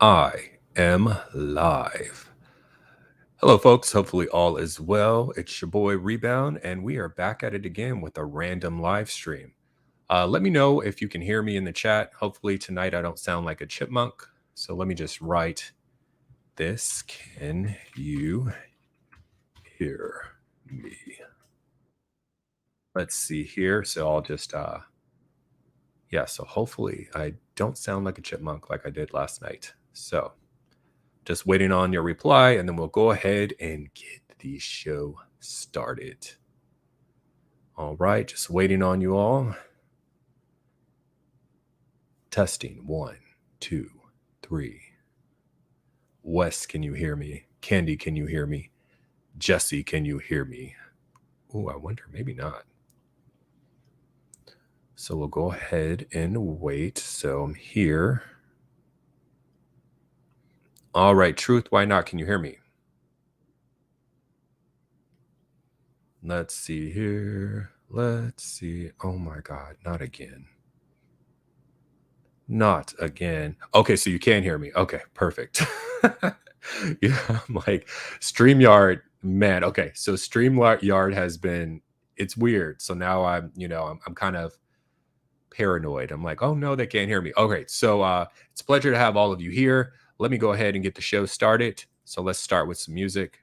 I am live. Hello, folks. Hopefully, all is well. It's your boy Rebound, and we are back at it again with a random live stream. Let me know if you can hear me in the chat. Hopefully, tonight I don't sound like a chipmunk. So, let me just write this. Can you hear me? Let's see here. So, I'll just, so hopefully I don't sound like a chipmunk like I did last night. So, just waiting on your reply, and then we'll go ahead and get the show started. All right, just waiting on you all. Testing 1, 2, 3. Wes, can you hear me? Candy, can you hear me? Jesse, can you hear me? Oh, I wonder, maybe not. So we'll go ahead and wait. So I'm here. All right, Truth, why not? Can you hear me? Let's see here. Let's see. Oh my God, not again. Not again. Okay, so you can hear me. Okay, perfect. Yeah, I'm like StreamYard, man. Okay, so StreamYard has been, it's weird. So now I'm kind of paranoid. I'm like, oh no, they can't hear me. Okay, so it's a pleasure to have all of you here. Let me go ahead and get the show started. So let's start with some music.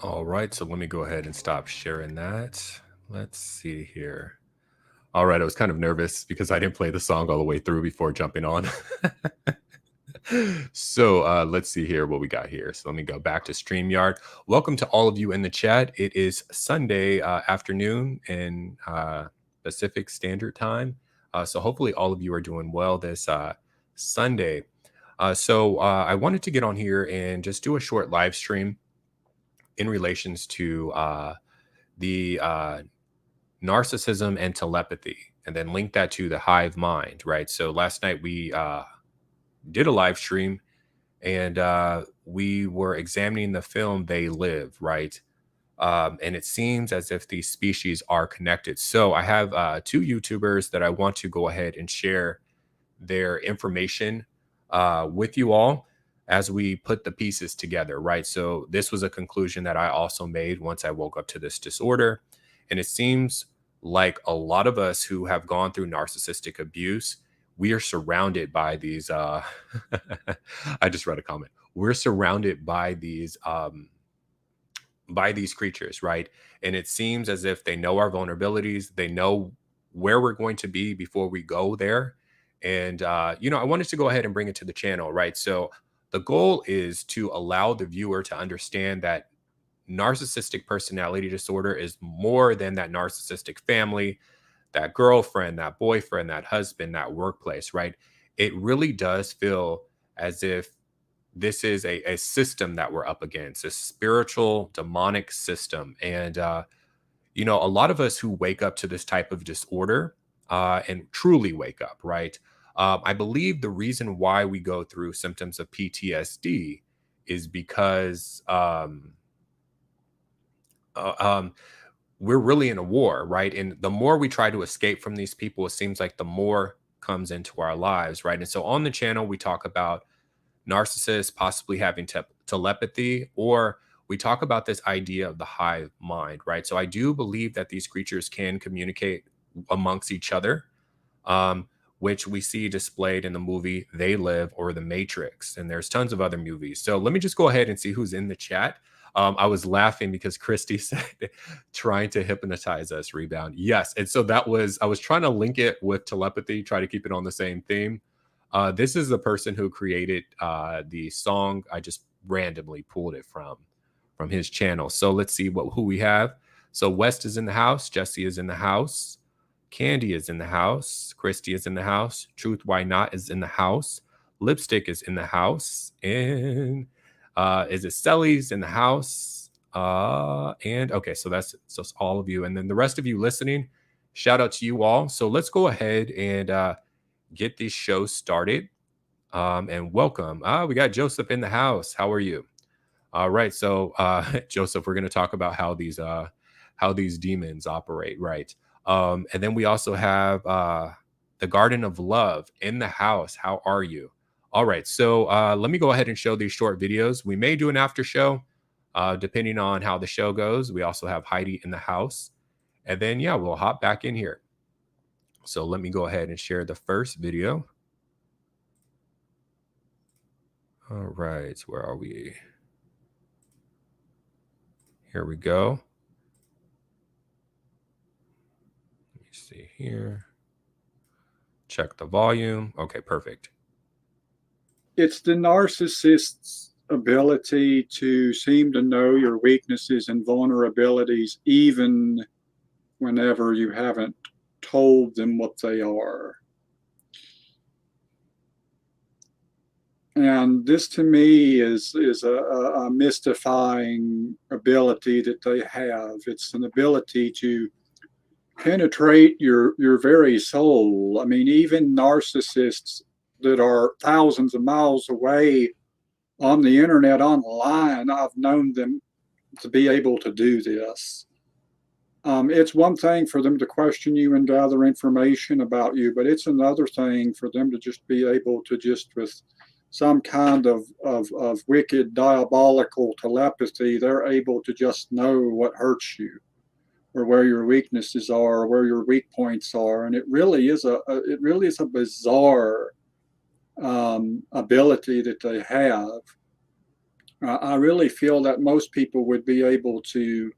All right, so let me go ahead and stop sharing that. Let's see here. All right, I was kind of nervous because I didn't play the song all the way through before jumping on. So let's see here what we got here. So let me go back to StreamYard. Welcome to all of you in the chat. It is Sunday afternoon in Pacific Standard Time. So hopefully all of you are doing well this Sunday. So I wanted to get on here and just do a short live stream in relations to the narcissism and telepathy, and then link that to the hive mind, right? So last night we did a live stream, and we were examining the film They Live, right? And it seems as if these species are connected. So I have two YouTubers that I want to go ahead and share their information with you all as we put the pieces together, right? So this was a conclusion that I also made once I woke up to this disorder. And it seems like a lot of us who have gone through narcissistic abuse, we are surrounded by these I just read a comment. We're surrounded by these creatures, right? And it seems as if they know our vulnerabilities, they know where we're going to be before we go there. And I wanted to go ahead and bring it to the channel, right? So the goal is to allow the viewer to understand that narcissistic personality disorder is more than that narcissistic family, that girlfriend, that boyfriend, that husband, that workplace, right? It really does feel as if this is a system that we're up against, a spiritual demonic system. And a lot of us who wake up to this type of disorder and truly wake up, right? I believe the reason why we go through symptoms of PTSD is because uh, um, we're really in a war, right? And the more we try to escape from these people, it seems like the more comes into our lives, right? And so on the channel, we talk about narcissists possibly having telepathy, or we talk about this idea of the hive mind, right? So I do believe that these creatures can communicate amongst each other, um, which we see displayed in the movie They Live or The Matrix. And there's tons of other movies. So let me just go ahead and see who's in the chat. I was laughing because Christy said, trying to hypnotize us, Rebound. Yes. And so I was trying to link it with telepathy, try to keep it on the same theme. This is the person who created the song. I just randomly pulled it from his channel. So let's see who we have. So West is in the house. Jesse is in the house. Candy is in the house. Christy is in the house. Truth Why Not is in the house. Lipstick is in the house. And is it Selly's in the house? And okay, so that's all of you. And then the rest of you listening, shout out to you all. So let's go ahead and get this show started. And welcome. We got Joseph in the house. How are you? All right. So Joseph, we're going to talk about how these demons operate, right? And then we also have the Garden of Love in the house. How are you? All right. So let me go ahead and show these short videos. We may do an after show, depending on how the show goes. We also have Heidi in the house. And then, yeah, we'll hop back in here. So let me go ahead and share the first video. All right, where are we? Here we go. Let me see here. Check the volume. Okay, perfect. It's the narcissist's ability to seem to know your weaknesses and vulnerabilities even whenever you haven't told them what they are. And this to me is a mystifying ability that they have. It's an ability to penetrate your very soul. I mean, even narcissists that are thousands of miles away on the internet, online, I've known them to be able to do this. It's one thing for them to question you and gather information about you, but it's another thing for them to just be able to just with some kind of wicked, diabolical telepathy, they're able to just know what hurts you or where your weaknesses are, or where your weak points are. And it really is a bizarre ability that they have. I really feel that most people would be able to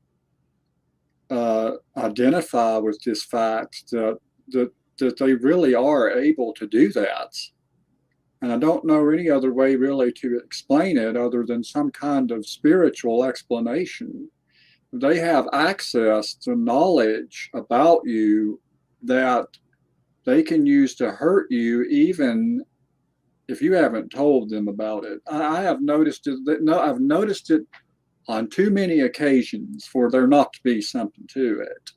identify with this fact that they really are able to do that. And I don't know any other way really to explain it other than some kind of spiritual explanation. They have access to knowledge about you that they can use to hurt you even if you haven't told them about it. I have noticed it. I've noticed it on too many occasions for there not to be something to it.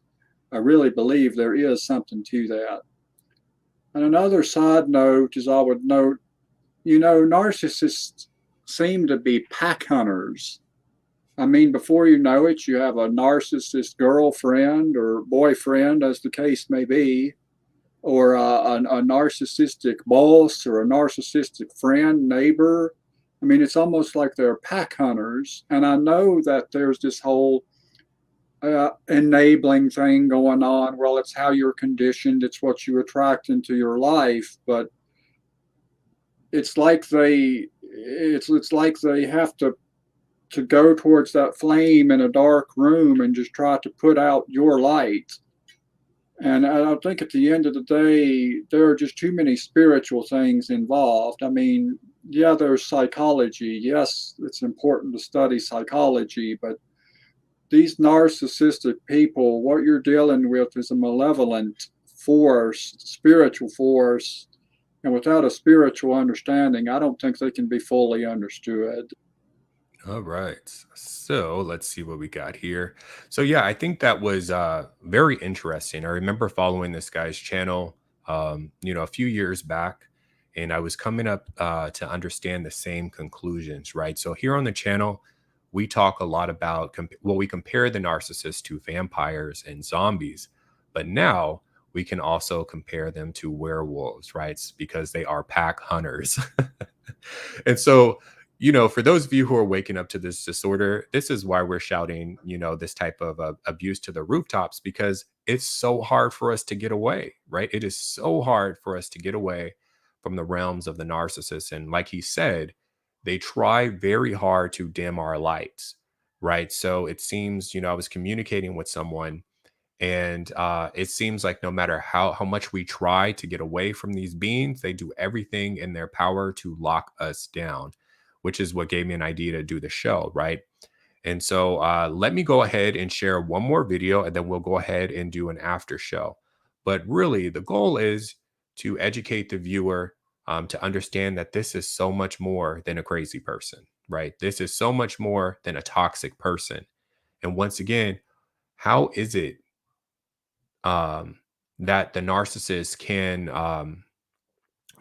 I really believe there is something to that. And another side note is I would note, narcissists seem to be pack hunters. I mean, before you know it, you have a narcissist girlfriend or boyfriend, as the case may be, or a narcissistic boss or a narcissistic friend, neighbor. I mean, it's almost like they're pack hunters. And I know that there's this whole enabling thing going on. Well, it's how you're conditioned, it's what you attract into your life. But it's like it's like they have to go towards that flame in a dark room and just try to put out your light. And I think at the end of the day, there are just too many spiritual things involved. I mean, yeah, there's psychology. Yes, it's important to study psychology, but these narcissistic people, what you're dealing with is a malevolent force, spiritual force. And without a spiritual understanding, I don't think they can be fully understood. All right. So let's see what we got here. So yeah, I think that was very interesting. I remember following this guy's channel a few years back, and I was coming up to understand the same conclusions, right? So here on the channel, we talk a lot about we compare the narcissists to vampires and zombies, but now we can also compare them to werewolves, right? Because they are pack hunters. And so, for those of you who are waking up to this disorder, this is why we're shouting, this type of abuse to the rooftops, because it's so hard for us to get away, right? It is so hard for us to get away from the realms of the narcissist. And like he said, they try very hard to dim our lights, right? So it seems, I was communicating with someone, and it seems like no matter how much we try to get away from these beings, they do everything in their power to lock us down, which is what gave me an idea to do the show, right? And so let me go ahead and share one more video, and then we'll go ahead and do an after show. But really, the goal is to educate the viewer, to understand that this is so much more than a crazy person, right? This is so much more than a toxic person. And once again, how is it that the narcissist can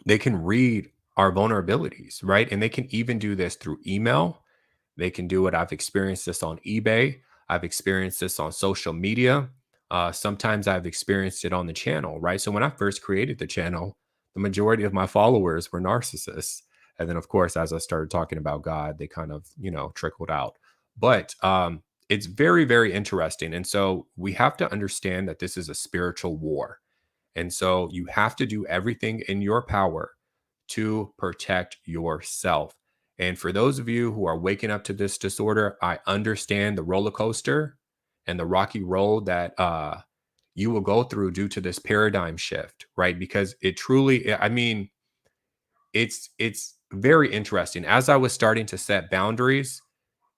they can read our vulnerabilities, right? And they can even do this through email. They can do it. I've experienced this on eBay. I've experienced this on social media. Sometimes I've experienced it on the channel, right? So when I first created the channel, the majority of my followers were narcissists. And then, of course, as I started talking about God, they kind of, trickled out. But it's very, very interesting. And so we have to understand that this is a spiritual war. And so you have to do everything in your power to protect yourself. And for those of you who are waking up to this disorder, I understand the roller coaster and the rocky road that you will go through due to this paradigm shift, right? Because it truly, I mean, it's very interesting. As I was starting to set boundaries,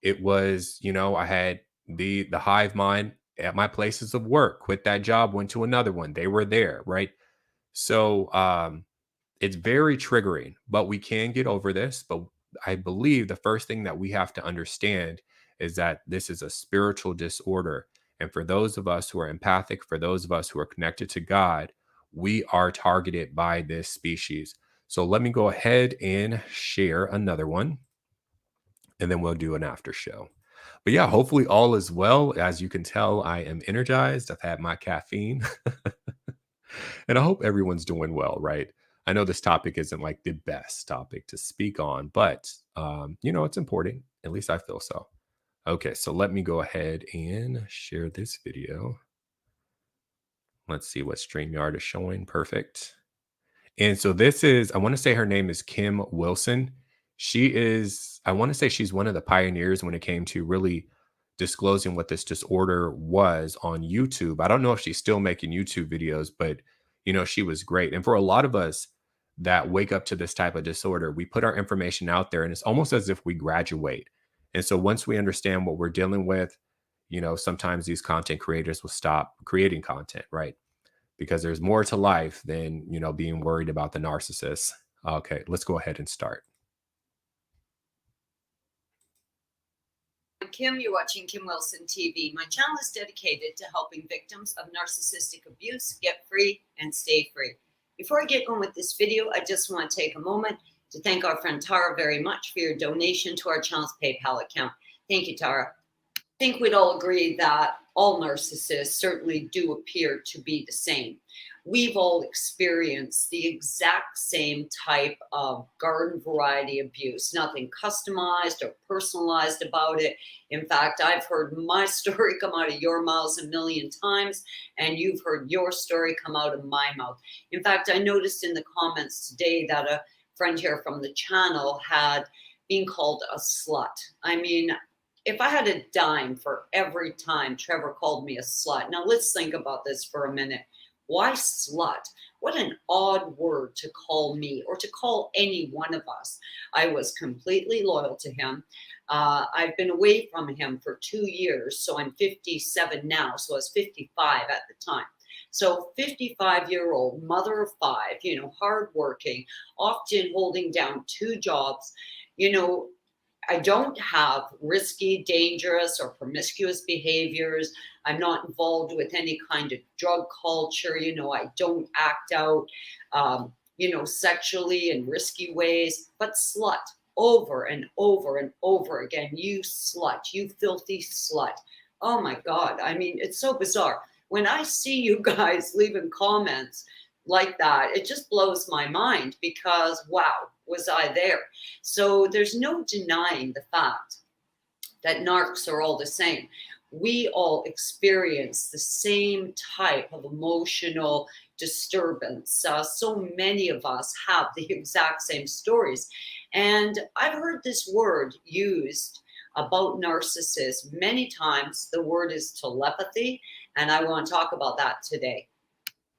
it was, I had the hive mind at my places of work, quit that job, went to another one. They were there, right? So it's very triggering, but we can get over this. But I believe the first thing that we have to understand is that this is a spiritual disorder. And for those of us who are empathic, for those of us who are connected to God, we are targeted by this species. So let me go ahead and share another one, and then we'll do an after show. But yeah, hopefully all is well. As you can tell, I am energized. I've had my caffeine. And I hope everyone's doing well, right? I know this topic isn't like the best topic to speak on, but it's important. At least I feel so. Okay, so let me go ahead and share this video. Let's see what StreamYard is showing. Perfect. And so this is, I want to say her name is Kim Wilson. She is, I want to say she's one of the pioneers when it came to really disclosing what this disorder was on YouTube. I don't know if she's still making YouTube videos, but she was great. And for a lot of us that wake up to this type of disorder, we put our information out there and it's almost as if we graduate. And so once we understand what we're dealing with, sometimes these content creators will stop creating content, right? Because there's more to life than, being worried about the narcissist. Okay, let's go ahead and start. I'm Kim. You're watching Kim Wilson TV. My channel is dedicated to helping victims of narcissistic abuse get free and stay free. Before I get on with this video, I just want to take a moment to thank our friend Tara very much for your donation to our channel's PayPal account. Thank you, Tara. think we'd all agree that all narcissists certainly do appear to be the same. We've all experienced the exact same type of garden variety abuse, nothing customized or personalized about it. In fact, I've heard my story come out of your mouths a million times, and you've heard your story come out of my mouth. In fact, I noticed in the comments today that a friend here from the channel had been called a slut. I mean, if I had a dime for every time Trevor called me a slut. Now let's think about this for a minute. Why slut? What an odd word to call me or to call any one of us. I was completely loyal to him. I've been away from him for 2 years, so I'm 57 now, so I was 55 at the time. So 55-year-old mother of 5, hardworking, often holding down 2 jobs, I don't have risky, dangerous, or promiscuous behaviors. I'm not involved with any kind of drug culture. I don't act out, sexually in risky ways, but slut over and over and over again. You slut, you filthy slut. Oh my God. I mean, it's so bizarre. When I see you guys leaving comments like that, it just blows my mind because, wow, was I there? So there's no denying the fact that narcs are all the same. We all experience the same type of emotional disturbance. So many of us have the exact same stories. And I've heard this word used about narcissists many times. The word is telepathy, and I want to talk about that today.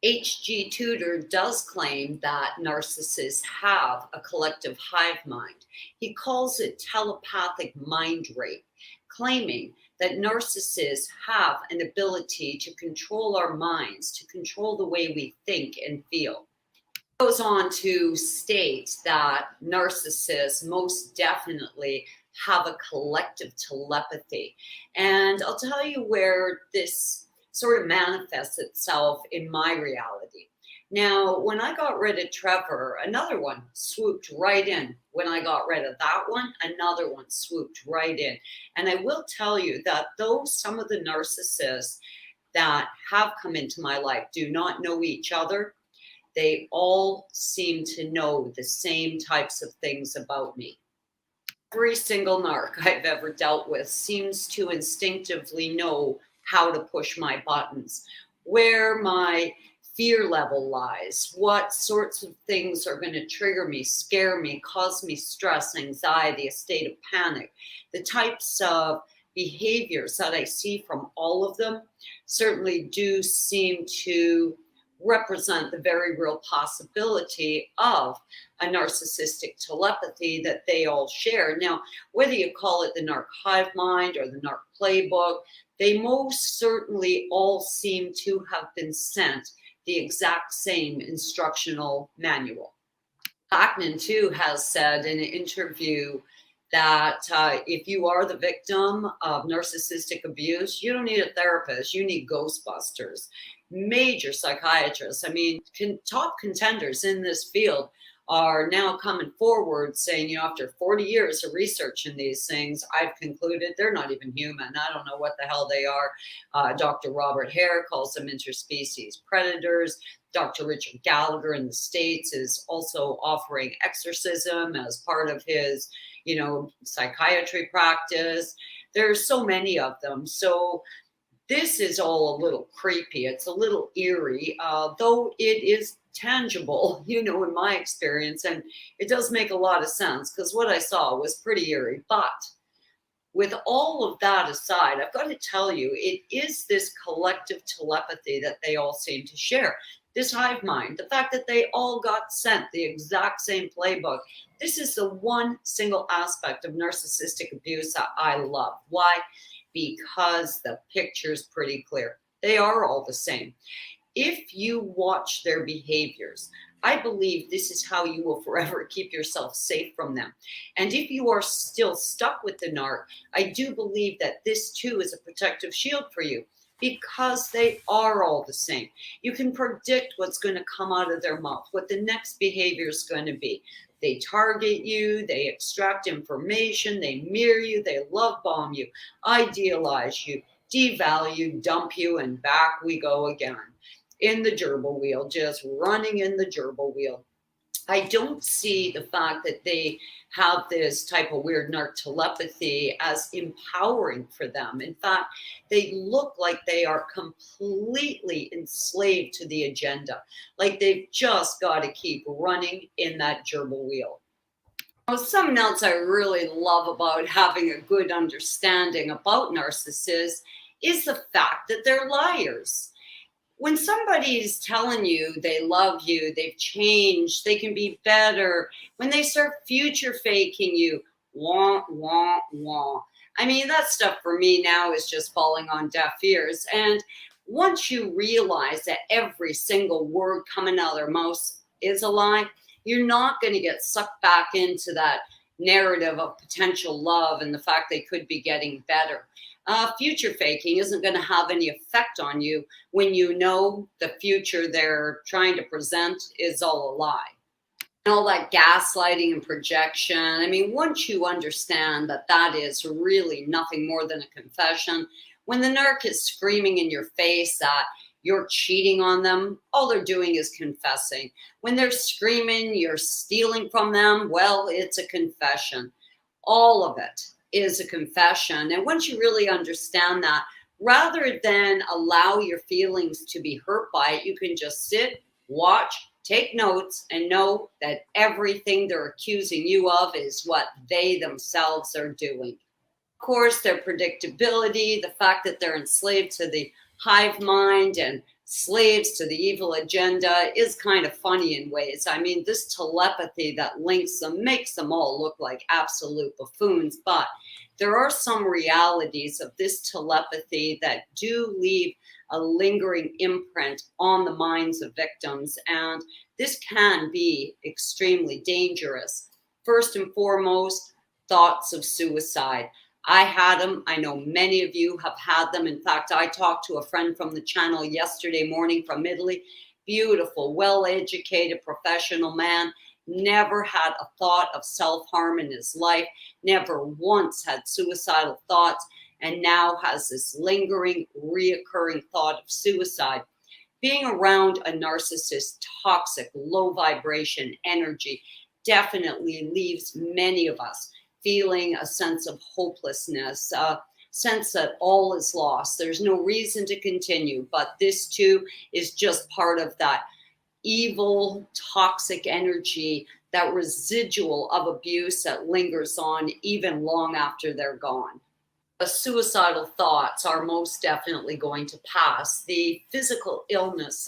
H.G. Tudor does claim that narcissists have a collective hive mind. He calls it telepathic mind rape, claiming that narcissists have an ability to control our minds, to control the way we think and feel. He goes on to state that narcissists most definitely have a collective telepathy. And I'll tell you where this sort of manifests itself in my reality. Now, when I got rid of Trevor, another one swooped right in. When I got rid of that one, another one swooped right in. And I will tell you that though some of the narcissists that have come into my life do not know each other, they all seem to know the same types of things about me. Every single narc I've ever dealt with seems to instinctively know how to push my buttons, where my fear level lies, what sorts of things are going to trigger me, scare me, cause me stress, anxiety, a state of panic. The types of behaviors that I see from all of them certainly do seem to represent the very real possibility of a narcissistic telepathy that they all share. Now, whether you call it the narc hive mind or the narc playbook, they most certainly all seem to have been sent the exact same instructional manual. Ackman, too, has said in an interview that if you are the victim of narcissistic abuse, you don't need a therapist, you need Ghostbusters. Major psychiatrists, I mean, top contenders in this field are now coming forward saying, after 40 years of research in these things, I've concluded they're not even human. I don't know what the hell they are. Dr. Robert Hare calls them interspecies predators. Dr. Richard Gallagher in the States is also offering exorcism as part of his, psychiatry practice. There's so many of them. So this is all a little creepy. It's a little eerie, though it is tangible, in my experience. And it does make a lot of sense because what I saw was pretty eerie. But with all of that aside, I've got to tell you, it is this collective telepathy that they all seem to share. This hive mind, the fact that they all got sent the exact same playbook. This is the one single aspect of narcissistic abuse that I love. Why? Because the picture's pretty clear. They are all the same. If you watch their behaviors, I believe this is how you will forever keep yourself safe from them. And if you are still stuck with the narc, I do believe that this too is a protective shield for you because they are all the same. You can predict what's going to come out of their mouth, what the next behavior is going to be. They target you, they extract information, they mirror you, they love bomb you, idealize you, devalue, dump you, and back we go again in the gerbil wheel, just running in the gerbil wheel. I don't see the fact that they have this type of weird narc telepathy as empowering for them. In fact, they look like they are completely enslaved to the agenda, like they've just got to keep running in that gerbil wheel. Something else I really love about having a good understanding about narcissists is the fact that they're liars. When somebody's telling you they love you, they've changed, they can be better, when they start future faking you, wah, wah, wah. I mean, that stuff for me now is just falling on deaf ears. And once you realize that every single word coming out of their mouth is a lie, you're not going to get sucked back into that narrative of potential love and the fact they could be getting better. Future faking isn't going to have any effect on you when you know the future they're trying to present is all a lie. And all that gaslighting and projection. I mean, once you understand that that is really nothing more than a confession, when the narc is screaming in your face that you're cheating on them, all they're doing is confessing. When they're screaming you're stealing from them, well, it's a confession. All of it is a confession. And once you really understand that, rather than allow your feelings to be hurt by it, you can just sit, watch, take notes, and know that everything they're accusing you of is what they themselves are doing. Of course, their predictability, the fact that they're enslaved to the hive mind and slaves to the evil agenda is kind of funny in ways. I mean, this telepathy that links them makes them all look like absolute buffoons, but there are some realities of this telepathy that do leave a lingering imprint on the minds of victims, and this can be extremely dangerous. First and foremost, thoughts of suicide. I had them. I know many of you have had them. In fact, I talked to a friend from the channel yesterday morning from Italy. Beautiful, well-educated, professional man. Never had a thought of self-harm in his life. Never once had suicidal thoughts, and now has this lingering, reoccurring thought of suicide. Being around a narcissist, toxic, low vibration energy definitely leaves many of us feeling a sense of hopelessness, a sense that all is lost. There's no reason to continue, but this too is just part of that evil, toxic energy, that residual of abuse that lingers on even long after they're gone. The suicidal thoughts are most definitely going to pass. The physical illness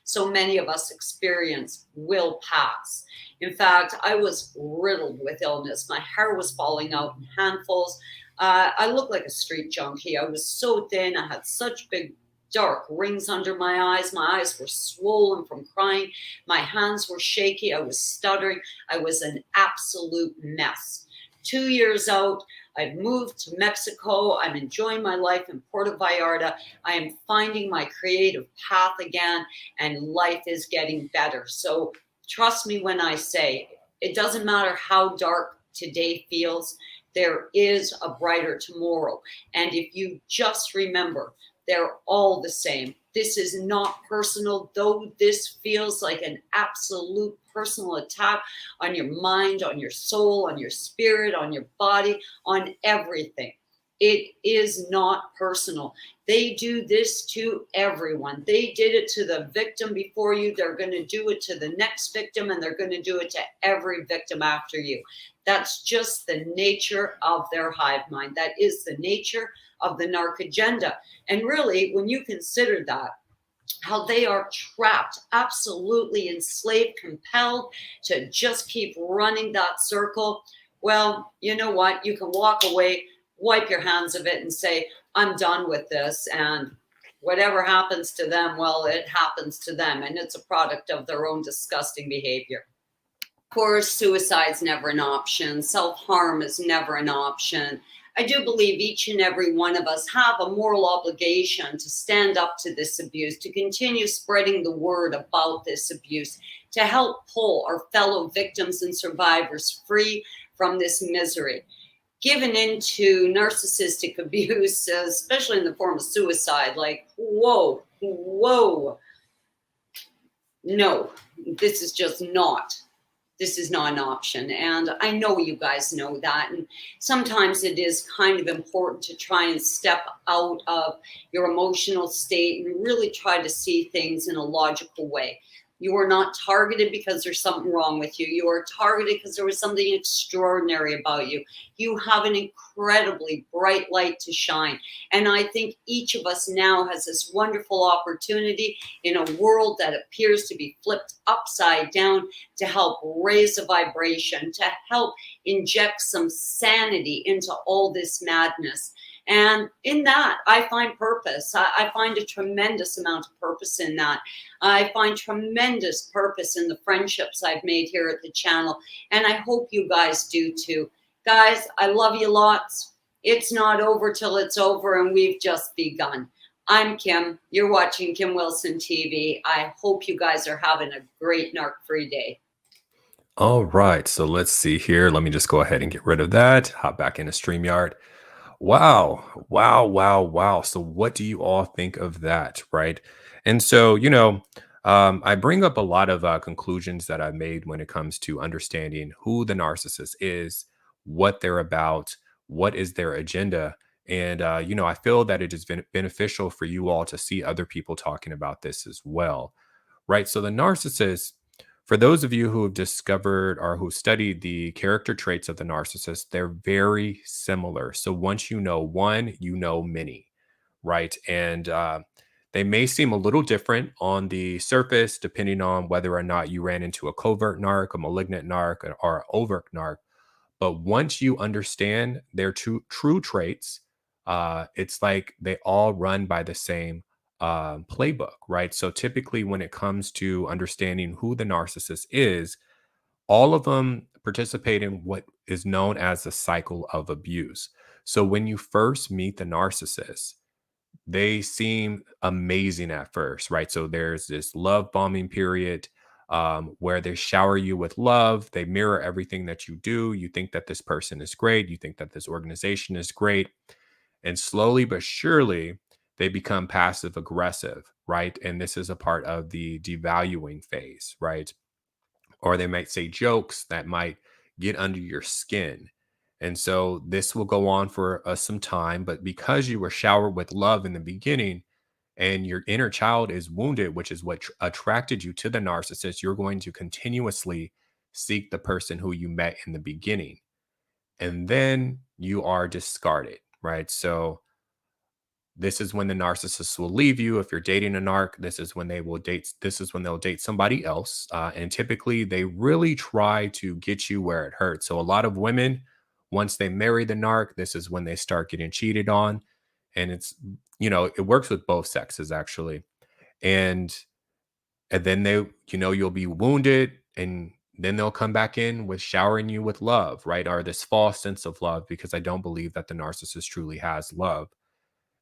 so many of us experience will pass. In fact, I was riddled with illness. My hair was falling out in handfuls. I looked like a street junkie. I was so thin. I had such big dark rings under my eyes. My eyes were swollen from crying. My hands were shaky. I was stuttering. I was an absolute mess. 2 years out, I've moved to Mexico. I'm enjoying my life in Puerto Vallarta. I am finding my creative path again, and life is getting better. So trust me when I say it doesn't matter how dark today feels, there is a brighter tomorrow. And if you just remember, they're all the same. This is not personal, though this feels like an absolute personal attack on your mind, on your soul, on your spirit, on your body, on everything. It is not personal. They do this to everyone. They did it to the victim before you. They're going to do it to the next victim, and they're going to do it to every victim after you. That's just the nature of their hive mind. That is the nature of the narc agenda. And really, when you consider that, how they are trapped, absolutely enslaved, compelled to just keep running that circle, well, you know what? You can walk away, wipe your hands of it, and say, I'm done with this. And whatever happens to them, well, it happens to them. And it's a product of their own disgusting behavior. Of course, suicide's never an option. Self-harm is never an option. I do believe each and every one of us have a moral obligation to stand up to this abuse, to continue spreading the word about this abuse, to help pull our fellow victims and survivors free from this misery. Given into narcissistic abuse, especially in the form of suicide, like, whoa, whoa. No, this is just not. This is not an option. And I know you guys know that. And sometimes it is kind of important to try and step out of your emotional state and really try to see things in a logical way. You are not targeted because there's something wrong with you. You are targeted because there was something extraordinary about you. You have an incredibly bright light to shine. And I think each of us now has this wonderful opportunity in a world that appears to be flipped upside down to help raise a vibration, to help inject some sanity into all this madness. And in that, I find purpose. I find a tremendous amount of purpose in that. I find tremendous purpose in the friendships I've made here at the channel. And I hope you guys do too. Guys, I love you lots. It's not over till it's over, and we've just begun. I'm Kim. You're watching Kim Wilson TV. I hope you guys are having a great narc-free day. All right, so let's see here. Let me just go ahead and get rid of that. Hop back into StreamYard. Wow, wow, wow, wow. So, what do you all think of that, right? And so, I bring up a lot of conclusions that I've made when it comes to understanding who the narcissist is, what they're about, what is their agenda. And, I feel that it has been beneficial for you all to see other people talking about this as well, right? So, the narcissist, for those of you who have discovered or who studied the character traits of the narcissist, they're very similar. So once you know one, you know many, right? And they may seem a little different on the surface, depending on whether or not you ran into a covert narc, a malignant narc, or overt narc. But once you understand their true traits, it's like they all run by the same playbook, right? So typically, when it comes to understanding who the narcissist is, all of them participate in what is known as the cycle of abuse. So when you first meet the narcissist, they seem amazing at first, right? So there's this love bombing period where they shower you with love. They mirror everything that you do. You think that this person is great. You think that this organization is great. And slowly but surely, they become passive aggressive, right? And this is a part of the devaluing phase, right? Or they might say jokes that might get under your skin. And so this will go on for some time. But because you were showered with love in the beginning and your inner child is wounded, which is what attracted you to the narcissist, you're going to continuously seek the person who you met in the beginning. And then you are discarded, right? So this is when the narcissist will leave you. If you're dating a narc, this is when they will date. This is when they'll date somebody else. And typically, they really try to get you where it hurts. So a lot of women, once they marry the narc, this is when they start getting cheated on, and it works with both sexes actually. And then you'll be wounded, and then they'll come back in with showering you with love, right? Or this false sense of love, because I don't believe that the narcissist truly has love.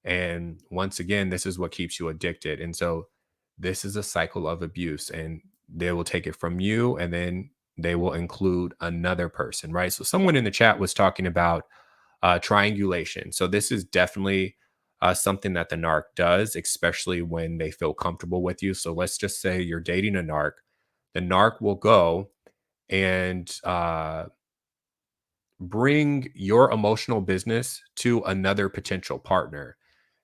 And once again, this is what keeps you addicted. And so this is a cycle of abuse, and they will take it from you, and then they will include another person, right? So someone in the chat was talking about triangulation. So this is definitely something that the narc does, especially when they feel comfortable with you. So let's just say you're dating a narc. The narc will go and bring your emotional business to another potential partner.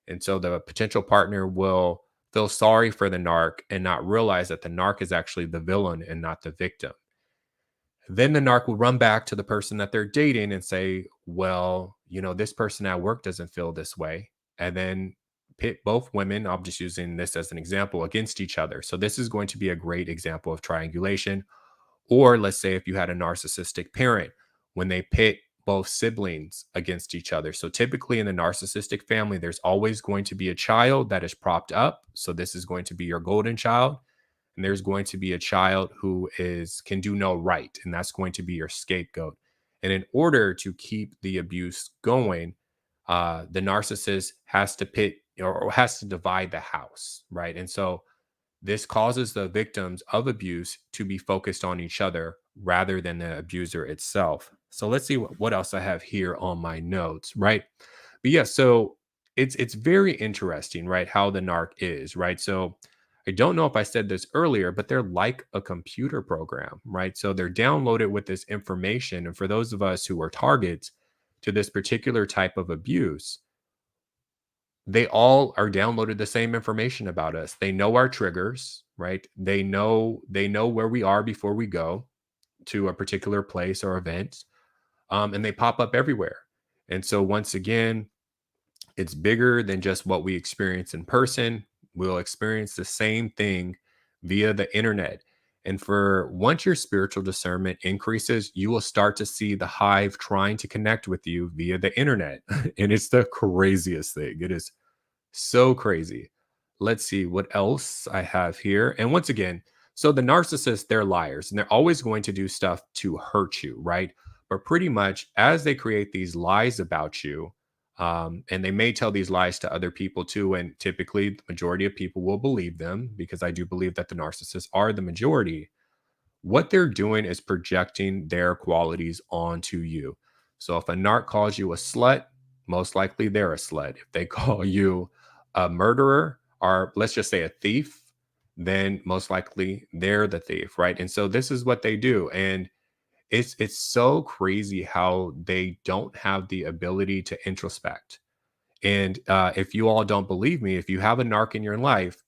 And so the potential partner will feel sorry for the narc and not realize that the narc is actually the villain and not the victim. Then the narc will run back to the person that they're dating and say, well, this person at work doesn't feel this way. And then pit both women, I'm just using this as an example, against each other. So this is going to be a great example of triangulation. Or let's say if you had a narcissistic parent, when they pit both siblings against each other. So typically in the narcissistic family, there's always going to be a child that is propped up. So this is going to be your golden child. And there's going to be a child who can do no right. And that's going to be your scapegoat. And in order to keep the abuse going, the narcissist has to pit or has to divide the house, right? And so this causes the victims of abuse to be focused on each other rather than the abuser itself. So let's see what else I have here on my notes, right? But yeah, so it's very interesting, right? How the narc is, right? So I don't know if I said this earlier, but they're like a computer program, right? So they're downloaded with this information. And for those of us who are targets to this particular type of abuse, they all are downloaded the same information about us. They know our triggers, right? They know where we are before we go to a particular place or event, and they pop up everywhere. And so once again, it's bigger than just what we experience in person. We'll experience the same thing via the internet. And for once your spiritual discernment increases, you will start to see the hive trying to connect with you via the internet. And it's the craziest thing. It is so crazy. Let's see what else I have here. And once again, so the narcissists, they're liars and they're always going to do stuff to hurt you, right? But pretty much as they create these lies about you, and they may tell these lies to other people too. And typically, the majority of people will believe them because I do believe that the narcissists are the majority. What they're doing is projecting their qualities onto you. So if a narc calls you a slut, most likely they're a slut. If they call you a murderer or let's just say a thief, then most likely they're the thief, right? And so this is what they do. And it's so crazy how they don't have the ability to introspect. And if you all don't believe me, if you have a narc in your life,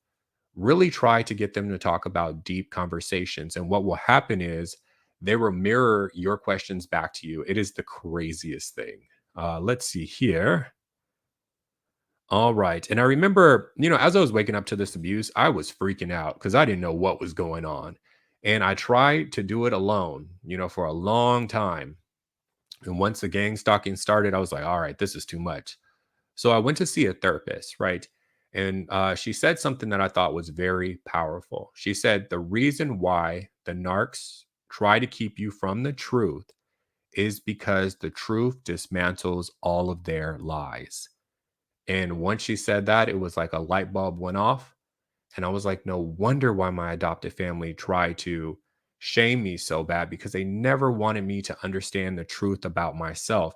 really try to get them to talk about deep conversations. And what will happen is they will mirror your questions back to you. It is the craziest thing. Let's see here. All right. And I remember, as I was waking up to this abuse, I was freaking out because I didn't know what was going on. And I tried to do it alone, for a long time. And once the gang stalking started, I was like, all right, this is too much. So I went to see a therapist, right? And she said something that I thought was very powerful. She said, the reason why the narcs try to keep you from the truth is because the truth dismantles all of their lies. And once she said that, it was like a light bulb went off. And I was like, no wonder why my adopted family tried to shame me so bad because they never wanted me to understand the truth about myself.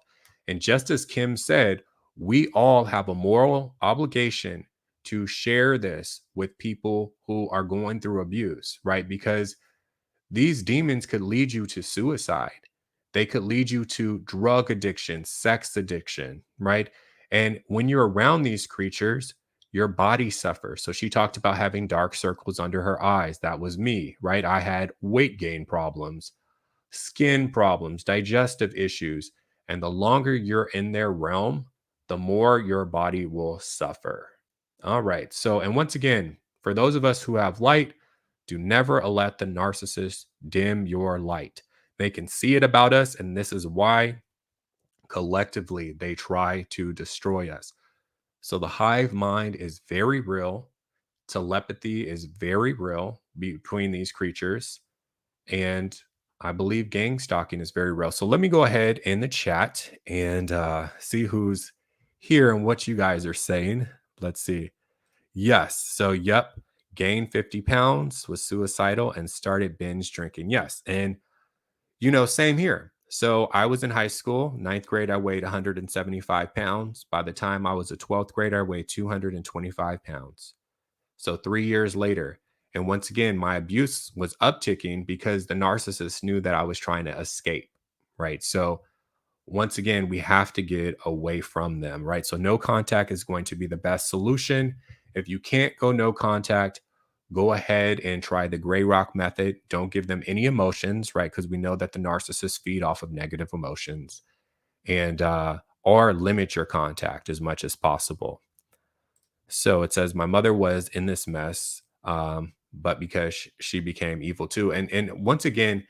And just as Kim said, we all have a moral obligation to share this with people who are going through abuse, right? Because these demons could lead you to suicide. They could lead you to drug addiction, sex addiction, right? And when you're around these creatures, your body suffers. So she talked about having dark circles under her eyes. That was me, right? I had weight gain problems, skin problems, digestive issues. And the longer you're in their realm, the more your body will suffer. All right. So, and once again, for those of us who have light, do never let the narcissist dim your light. They can see it about us, and this is why collectively they try to destroy us. So the hive mind is very real. Telepathy is very real between these creatures. And I believe gang stalking is very real. So let me go ahead in the chat and see who's here and what you guys are saying. Let's see. Yes. So, yep. Gained 50 pounds, was suicidal, and started binge drinking. Yes. And, same here. So, I was in high school, ninth grade, I weighed 175 pounds. By the time I was a 12th grader, I weighed 225 pounds. So, 3 years later, and once again, my abuse was upticking because the narcissist knew that I was trying to escape. Right. So, once again, we have to get away from them, right? So no contact is going to be the best solution. If you can't go no contact, go ahead and try the gray rock method. Don't give them any emotions, right? Because we know that the narcissists feed off of negative emotions, and or limit your contact as much as possible. So it says, my mother was in this mess, but because she became evil too. And once again,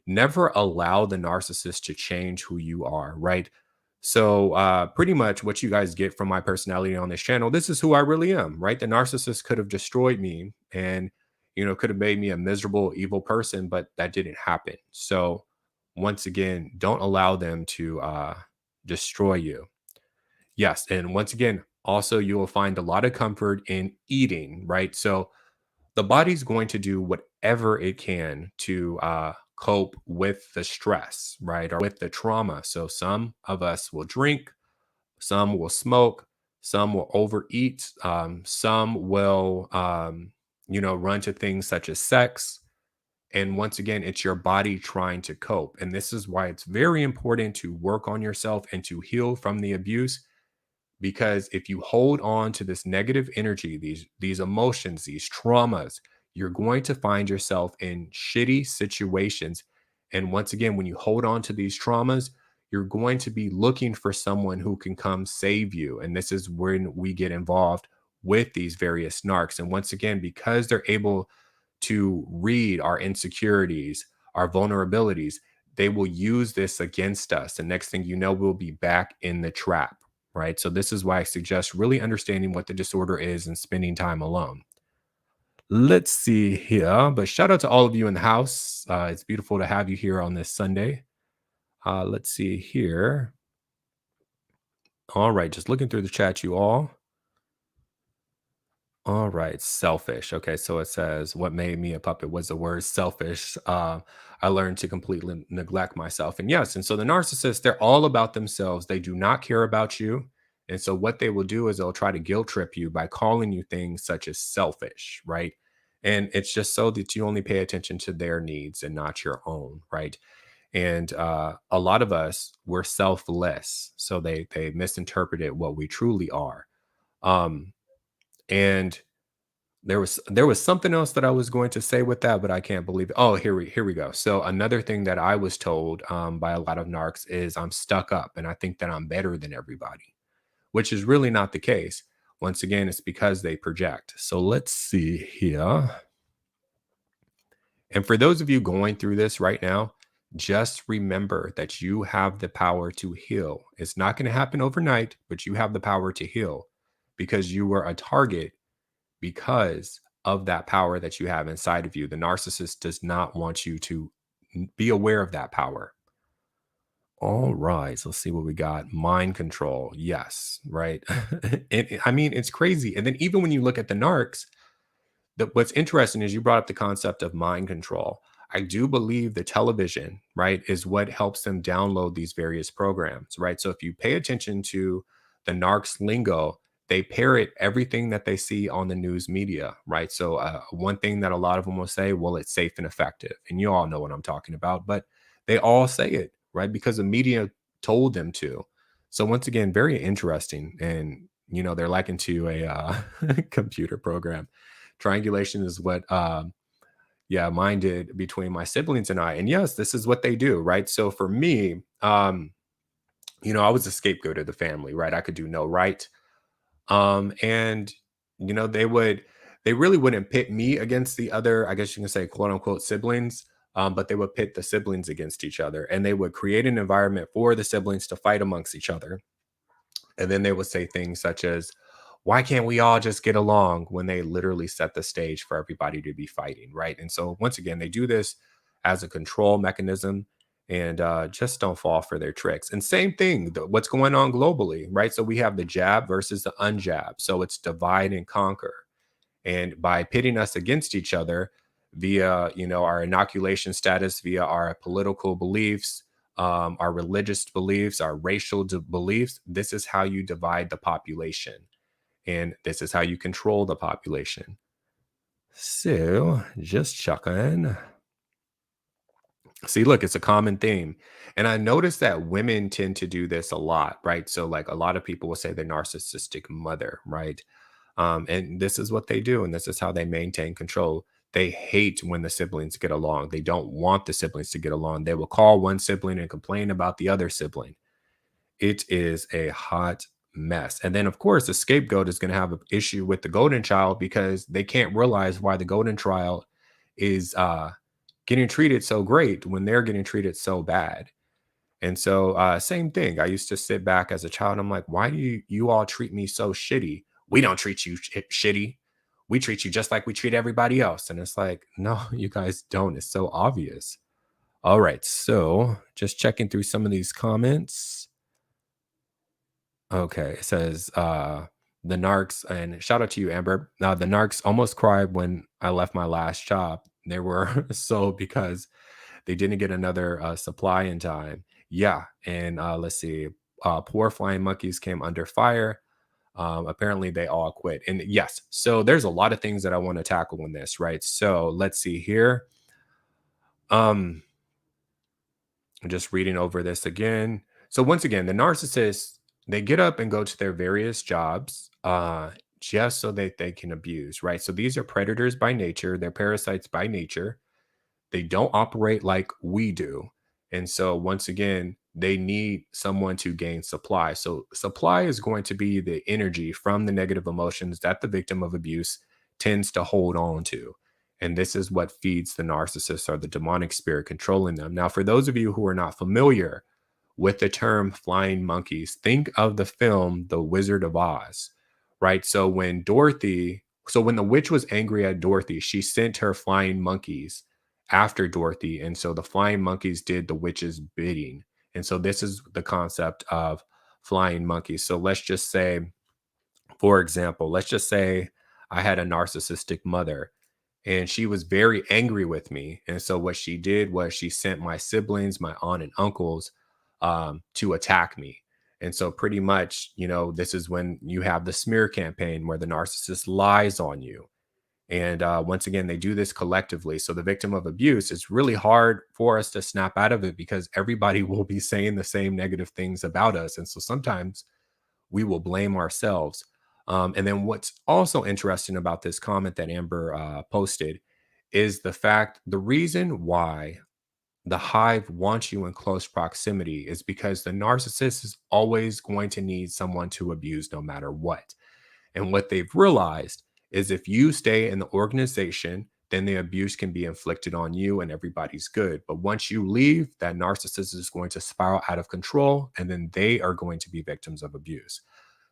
never allow the narcissist to change who you are, right? So pretty much what you guys get from my personality on this channel, this is who I really am, right? The narcissist could have destroyed me and could have made me a miserable, evil person, but that didn't happen. So once again, don't allow them to destroy you. Yes. And once again, also you will find a lot of comfort in eating, right? So the body's going to do whatever it can to cope with the stress, right? Or with the trauma. So some of us will drink, some will smoke, some will overeat, some will, run to things such as sex. And once again, it's your body trying to cope. And this is why it's very important to work on yourself and to heal from the abuse, because if you hold on to this negative energy, these emotions, these traumas, you're going to find yourself in shitty situations. And once again, when you hold on to these traumas, you're going to be looking for someone who can come save you. And this is when we get involved with these various narcs. And once again, because they're able to read our insecurities, our vulnerabilities, they will use this against us. And next thing you know, we'll be back in the trap, right? So this is why I suggest really understanding what the disorder is and spending time alone. Let's see here, but shout out to all of you in the house. It's beautiful to have you here on this Sunday. Let's see here. All right, just looking through the chat, you all. All right, selfish. Okay, so it says, what made me a puppet was the word selfish. I learned to completely neglect myself. And yes, and so the narcissists, they're all about themselves. They do not care about you. And so what they will do is they'll try to guilt trip you by calling you things such as selfish, right? And it's just so that you only pay attention to their needs and not your own, right? And a lot of us, we're selfless. So they misinterpreted what we truly are. Um, and there was something else that I was going to say with that, but I can't believe it. Oh, here we go. So another thing that I was told by a lot of narcs is I'm stuck up and I think that I'm better than everybody, which is really not the case. Once again, it's because they project. So let's see here. And for those of you going through this right now, just remember that you have the power to heal. It's not going to happen overnight, but you have the power to heal because you were a target because of that power that you have inside of you. The narcissist does not want you to be aware of that power. All right, so let's see what we got. Mind control. Yes, right. I mean, it's crazy. And then even when you look at the narcs, what's interesting is you brought up the concept of mind control. I do believe the television, right, is what helps them download these various programs, right? So if you pay attention to the narcs lingo, they parrot everything that they see on the news media, right? So one thing that a lot of them will say, well, it's safe and effective. And you all know what I'm talking about, but they all say it, right? Because the media told them to. So once again, very interesting. And, they're likened to a computer program. Triangulation is what mine did between my siblings and I. And yes, this is what they do, right? So for me, I was a scapegoat of the family, right? I could do no right. And they really wouldn't pit me against the other, I guess you can say, quote unquote siblings. But they would pit the siblings against each other and they would create an environment for the siblings to fight amongst each other. And then they would say things such as, why can't we all just get along, when they literally set the stage for everybody to be fighting, right? And so once again, they do this as a control mechanism, and just don't fall for their tricks. And same thing, what's going on globally, right? So we have the jab versus the unjab. So it's divide and conquer. And by pitting us against each other via, our inoculation status, via our political beliefs, our religious beliefs, our racial beliefs, this is how you divide the population. And this is how you control the population. So just checking. See, look, it's a common theme. And I noticed that women tend to do this a lot, right? So, like, a lot of people will say they're narcissistic mother, right? And this is what they do, and this is how they maintain control. They hate when the siblings get along. They don't want the siblings to get along. They will call one sibling and complain about the other sibling. It is a hot mess. And then, of course, the scapegoat is going to have an issue with the golden child because they can't realize why the golden child is getting treated so great when they're getting treated so bad. And so, same thing. I used to sit back as a child. I'm like, why do you all treat me so shitty? We don't treat you shitty. We treat you just like we treat everybody else. And it's like, no, you guys don't. It's so obvious. All right. So, just checking through some of these comments. Okay, it says the narcs, and shout out to you, Amber. Now the narcs almost cried when I left my last job. They were so because they didn't get another supply in time. Yeah, and let's see, poor flying monkeys came under fire. Apparently, they all quit. And yes, so there's a lot of things that I want to tackle in this, right? So let's see here. Um, I'm just reading over this again. So once again, the narcissists, they get up and go to their various jobs just so that they can abuse, right? So these are predators by nature, they're parasites by nature. They don't operate like we do. And so once again, they need someone to gain supply. So supply is going to be the energy from the negative emotions that the victim of abuse tends to hold on to. And this is what feeds the narcissist or the demonic spirit controlling them. Now, for those of you who are not familiar with the term flying monkeys, think of the film The Wizard of Oz, right? So when the witch was angry at Dorothy, she sent her flying monkeys after Dorothy. And so the flying monkeys did the witch's bidding. And so this is the concept of flying monkeys. So let's just say, for example, let's just say I had a narcissistic mother and she was very angry with me. And so what she did was she sent my siblings, my aunt and uncles, to attack me. And so pretty much, this is when you have the smear campaign where the narcissist lies on you. And once again, they do this collectively. So the victim of abuse, it's really hard for us to snap out of it because everybody will be saying the same negative things about us. And so sometimes we will blame ourselves. And then what's also interesting about this comment that Amber posted is the reason why the hive wants you in close proximity is because the narcissist is always going to need someone to abuse no matter what. And what they've realized is if you stay in the organization, then the abuse can be inflicted on you and everybody's good. But once you leave, that narcissist is going to spiral out of control and then they are going to be victims of abuse.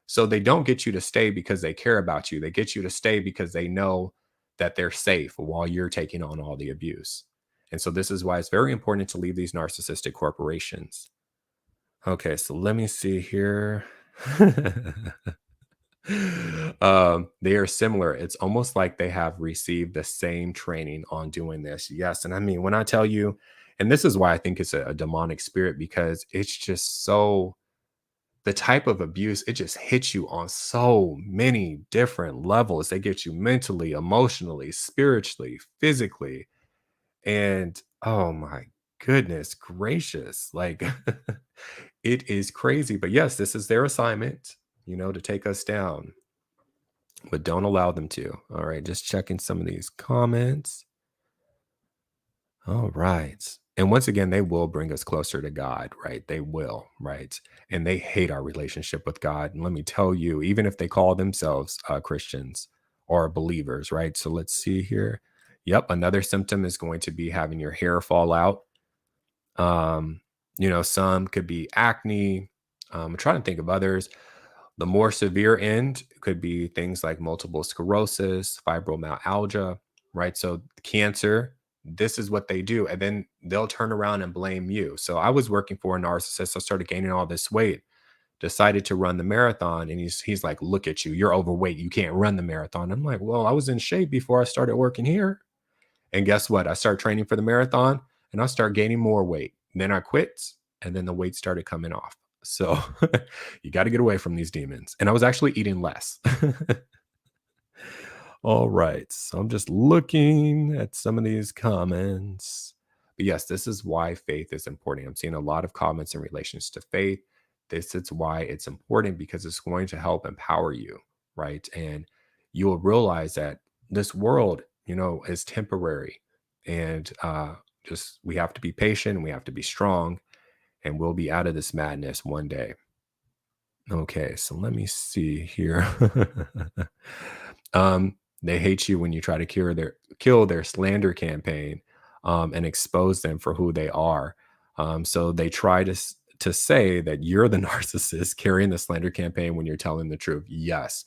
So they don't get you to stay because they care about you. They get you to stay because they know that they're safe while you're taking on all the abuse. And so this is why it's very important to leave these narcissistic corporations. Okay, so let me see here. They are similar. It's almost like they have received the same training on doing this. Yes. And I mean, when I tell you, and this is why I think it's a demonic spirit, because it's just so the type of abuse, it just hits you on so many different levels. They get you mentally, emotionally, spiritually, physically. And oh my goodness gracious. Like it is crazy. But yes, this is their assignment, to take us down, but don't allow them to. All right, just checking some of these comments. All right. And once again, they will bring us closer to God, right? They will, right? And they hate our relationship with God. And let me tell you, even if they call themselves Christians or believers, right? So let's see here. Yep, another symptom is going to be having your hair fall out. Some could be acne. I'm trying to think of others. The more severe end could be things like multiple sclerosis, fibromyalgia, right? So cancer, this is what they do. And then they'll turn around and blame you. So I was working for a narcissist. I started gaining all this weight, decided to run the marathon. And he's like, look at you, you're overweight. You can't run the marathon. I'm like, well, I was in shape before I started working here. And guess what? I started training for the marathon and I started gaining more weight. Then I quit and then the weight started coming off. So you got to get away from these demons. And I was actually eating less. All right. So I'm just looking at some of these comments. But yes, this is why faith is important. I'm seeing a lot of comments in relations to faith. This is why it's important because it's going to help empower you, right? And you will realize that this world, is temporary. And just we have to be patient, we have to be strong, and we'll be out of this madness one day. Okay, so let me see here. They hate you when you try to kill their slander campaign, and expose them for who they are. So they try to say that you're the narcissist carrying the slander campaign when you're telling the truth. Yes.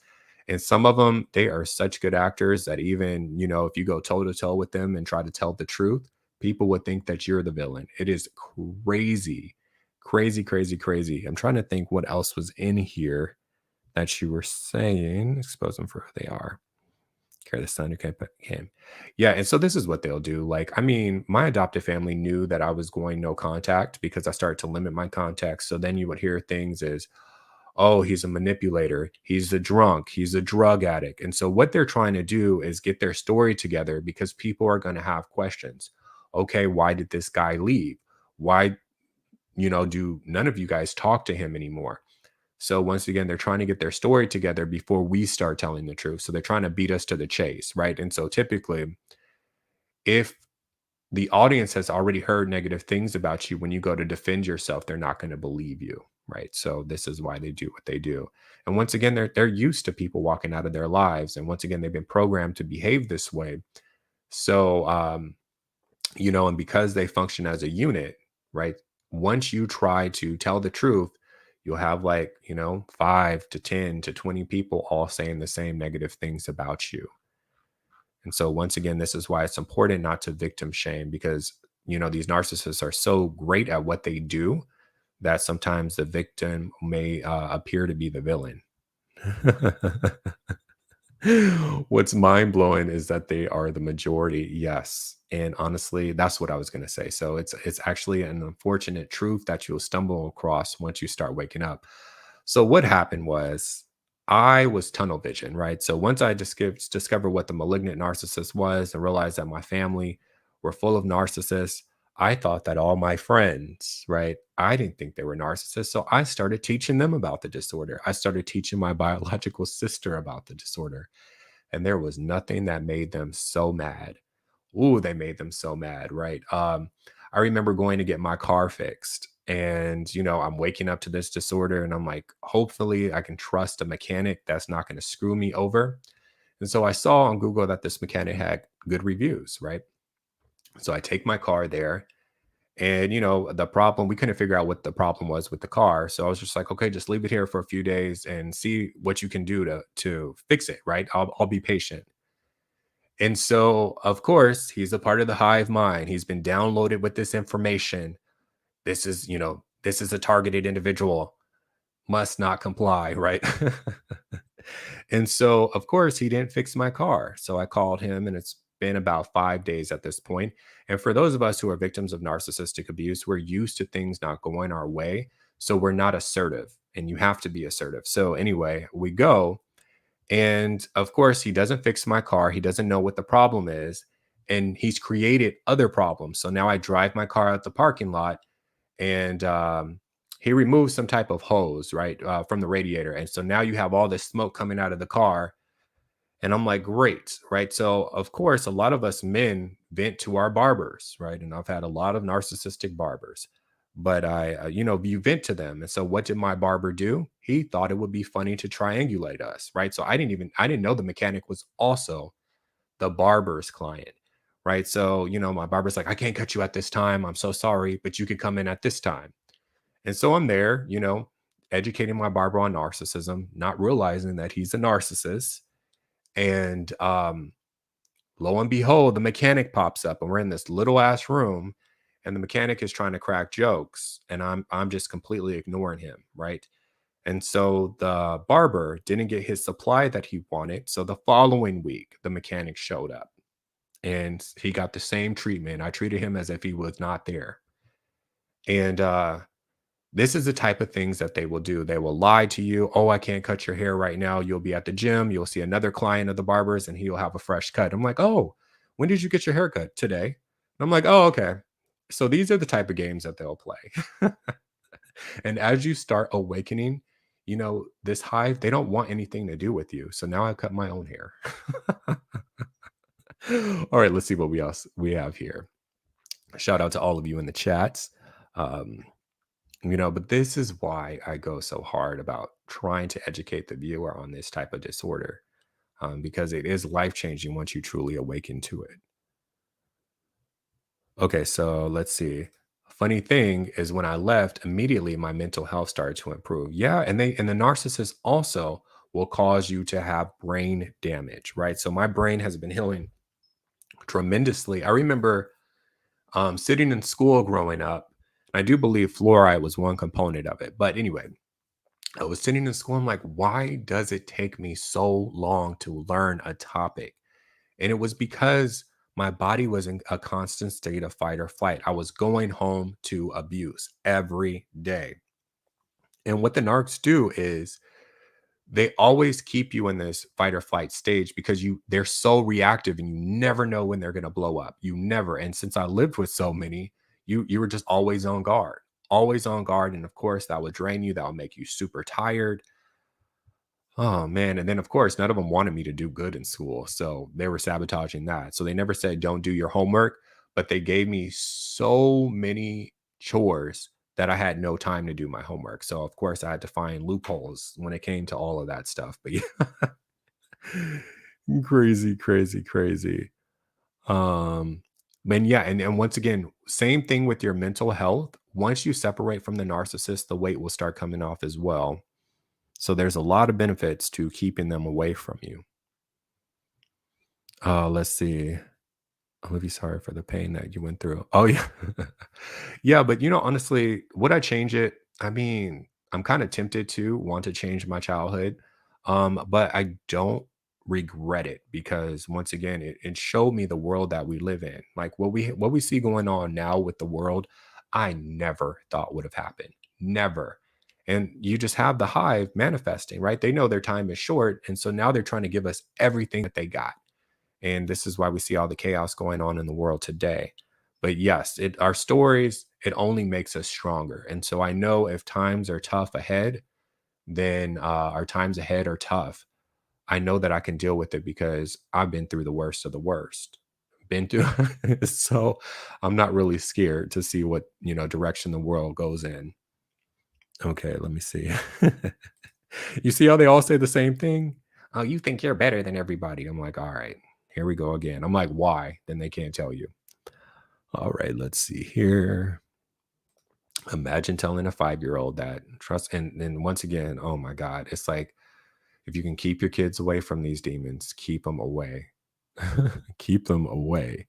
And some of them, they are such good actors that even, if you go toe to toe with them and try to tell the truth, people would think that you're the villain. It is crazy Crazy, crazy, crazy. I'm trying to think what else was in here that you were saying. Expose them for who they are. Carry the sun, okay, but came. Yeah, and so this is what they'll do. Like, I mean, my adopted family knew that I was going no contact because I started to limit my contacts. So then you would hear things as, oh, he's a manipulator, he's a drunk, he's a drug addict. And so what they're trying to do is get their story together because people are going to have questions. Okay, why did this guy leave? Why, do none of you guys talk to him anymore? So once again, they're trying to get their story together before we start telling the truth. So they're trying to beat us to the chase, right? And so typically, if the audience has already heard negative things about you, when you go to defend yourself, they're not going to believe you, right? So this is why they do what they do. And once again, they're used to people walking out of their lives, and once again, they've been programmed to behave this way. So and because they function as a unit, right? Once you try to tell the truth, you'll have 5 to 10 to 20 people all saying the same negative things about you. And so once again, this is why it's important not to victim shame because, these narcissists are so great at what they do that sometimes the victim may appear to be the villain. What's mind blowing is that they are the majority. Yes. And honestly, that's what I was going to say. So it's actually an unfortunate truth that you'll stumble across once you start waking up. So what happened was I was tunnel vision, right? So once I discovered what the malignant narcissist was and realized that my family were full of narcissists, I thought that all my friends, right? I didn't think they were narcissists. So I started teaching them about the disorder. I started teaching my biological sister about the disorder. And there was nothing that made them so mad. Ooh, they made them so mad, right? I remember going to get my car fixed. And, I'm waking up to this disorder and I'm like, hopefully I can trust a mechanic that's not going to screw me over. And so I saw on Google that this mechanic had good reviews, right? So I take my car there and, the problem, we couldn't figure out what the problem was with the car. So I was just like, okay, just leave it here for a few days and see what you can do to fix it, right? I'll be patient. And so, of course, he's a part of the hive mind. He's been downloaded with this information. This is a targeted individual, must not comply, right? And so, of course, he didn't fix my car. So I called him, and it's been about 5 days at this point. And for those of us who are victims of narcissistic abuse, we're used to things not going our way. So we're not assertive, and you have to be assertive. So, anyway, we go. And of course, he doesn't fix my car. He doesn't know what the problem is. And he's created other problems. So now I drive my car out the parking lot and he removes some type of hose, right, from the radiator. And so now you have all this smoke coming out of the car. And I'm like, great, right? So, of course, a lot of us men vent to our barbers, right? And I've had a lot of narcissistic barbers, but you vent to them. And so, what did my barber do? He thought it would be funny to triangulate us, right? So, I didn't know the mechanic was also the barber's client, right? So, my barber's like, I can't cut you at this time. I'm so sorry, but you could come in at this time. And so, I'm there, educating my barber on narcissism, not realizing that he's a narcissist and lo and behold, the mechanic pops up, and we're in this little ass room, and the mechanic is trying to crack jokes, and I'm just completely ignoring him, right? And so the barber didn't get his supply that he wanted. So the following week, the mechanic showed up and he got the same treatment. I treated him as if he was not there. And this is the type of things that they will do. They will lie to you. Oh, I can't cut your hair right now. You'll be at the gym. You'll see another client of the barber's and he'll have a fresh cut. I'm like, oh, when did you get your haircut? Today. And I'm like, oh, okay. So these are the type of games that they'll play. And as you start awakening, this hive, they don't want anything to do with you. So now I cut my own hair. All right, let's see what we have here. Shout out to all of you in the chats. Um, but this is why I go so hard about trying to educate the viewer on this type of disorder, because it is life changing once you truly awaken to it. Okay, so let's see. Funny thing is when I left, immediately my mental health started to improve. Yeah, and the narcissist also will cause you to have brain damage, right? So my brain has been healing tremendously. I remember sitting in school growing up, I do believe fluoride was one component of it. But anyway, I was sitting in school. I'm like, why does it take me so long to learn a topic? And it was because my body was in a constant state of fight or flight. I was going home to abuse every day. And what the narcs do is they always keep you in this fight or flight stage because they're so reactive and you never know when they're going to blow up. You never. And since I lived with so many, you were just always on guard. Always on guard. And of course, that would drain you. That would make you super tired. Oh man. And then of course, none of them wanted me to do good in school. So they were sabotaging that. So they never said don't do your homework, but they gave me so many chores that I had no time to do my homework. So of course I had to find loopholes when it came to all of that stuff. But yeah. Crazy, crazy, crazy. Um and yeah, and once again, same thing with your mental health. Once you separate from the narcissist, the weight will start coming off as well. So there's a lot of benefits to keeping them away from you. Let's see. I'm really sorry for the pain that you went through. Oh yeah. Yeah, but honestly, would I change it? I mean, I'm kind of tempted to want to change my childhood. But I don't regret it because once again, it showed me the world that we live in. Like what we see going on now with the world, I never thought would have happened. Never. And you just have the hive manifesting, right? They know their time is short. And so now they're trying to give us everything that they got. And this is why we see all the chaos going on in the world today. But yes, our stories, it only makes us stronger. And so I know if times are tough ahead, then our times ahead are tough. I know that I can deal with it because I've been through the worst of the worst. Been through so I'm not really scared to see what direction the world goes in. Okay, let me see. You see how they all say the same thing? Oh, you think you're better than everybody. I'm like, all right, here we go again. I'm like, why? Then they can't tell you. All right, let's see here. Imagine telling a 5-year-old that trust, and then once again, oh my God, it's like if you can keep your kids away from these demons, keep them away. Keep them away.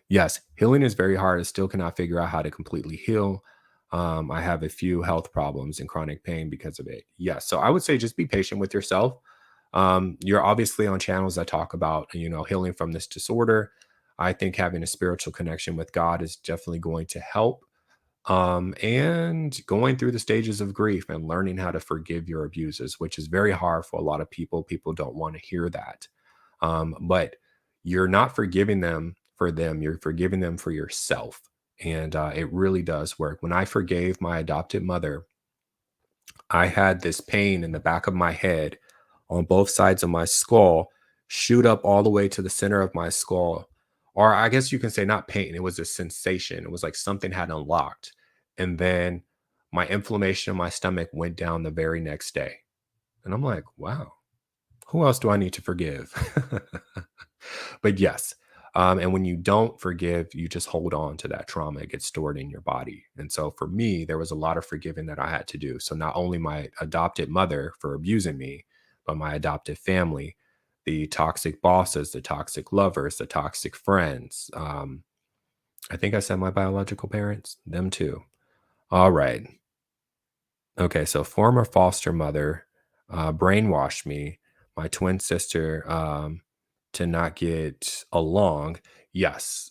Yes, healing is very hard. I still cannot figure out how to completely heal. I have a few health problems and chronic pain because of it. Yes, so I would say just be patient with yourself. You're obviously on channels that talk about healing from this disorder. I think having a spiritual connection with God is definitely going to help. And going through the stages of grief and learning how to forgive your abusers, which is very hard for a lot of people. People don't want to hear that. But you're not forgiving them for them, you're forgiving them for yourself. And it really does work. When I forgave my adopted mother, I had this pain in the back of my head on both sides of my skull shoot up all the way to the center of my skull. Or I guess you can say not pain, it was a sensation. It was like something had unlocked. And then my inflammation in my stomach went down the very next day. And I'm like, wow, who else do I need to forgive? But yes. And when you don't forgive, you just hold on to that trauma. It gets stored in your body. And so for me, there was a lot of forgiving that I had to do. So not only my adopted mother for abusing me, but my adopted family, the toxic bosses, the toxic lovers, the toxic friends. I think I said my biological parents, them too. All right. Okay, so former foster mother brainwashed me, my twin sister, to not get along. Yes,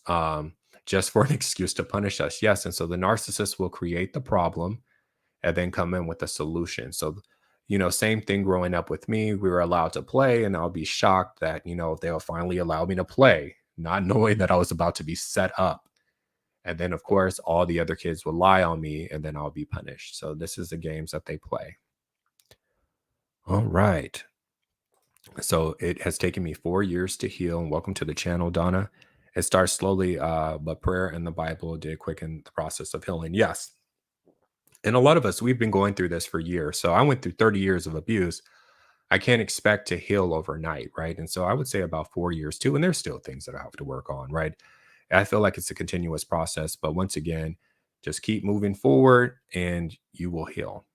just for an excuse to punish us. Yes, and so the narcissist will create the problem and then come in with a solution. So, same thing growing up with me. We were allowed to play, and I'll be shocked that they'll finally allow me to play, not knowing that I was about to be set up. And then, of course, all the other kids will lie on me and then I'll be punished. So, this is the games that they play. All right. So, it has taken me 4 years to heal. And welcome to the channel, Donna. It starts slowly, but prayer and the Bible did quicken the process of healing. Yes. And a lot of us, we've been going through this for years. So, I went through 30 years of abuse. I can't expect to heal overnight. Right. And so, I would say about 4 years too. And there's still things that I have to work on. Right. I feel like it's a continuous process, but once again, just keep moving forward and you will heal.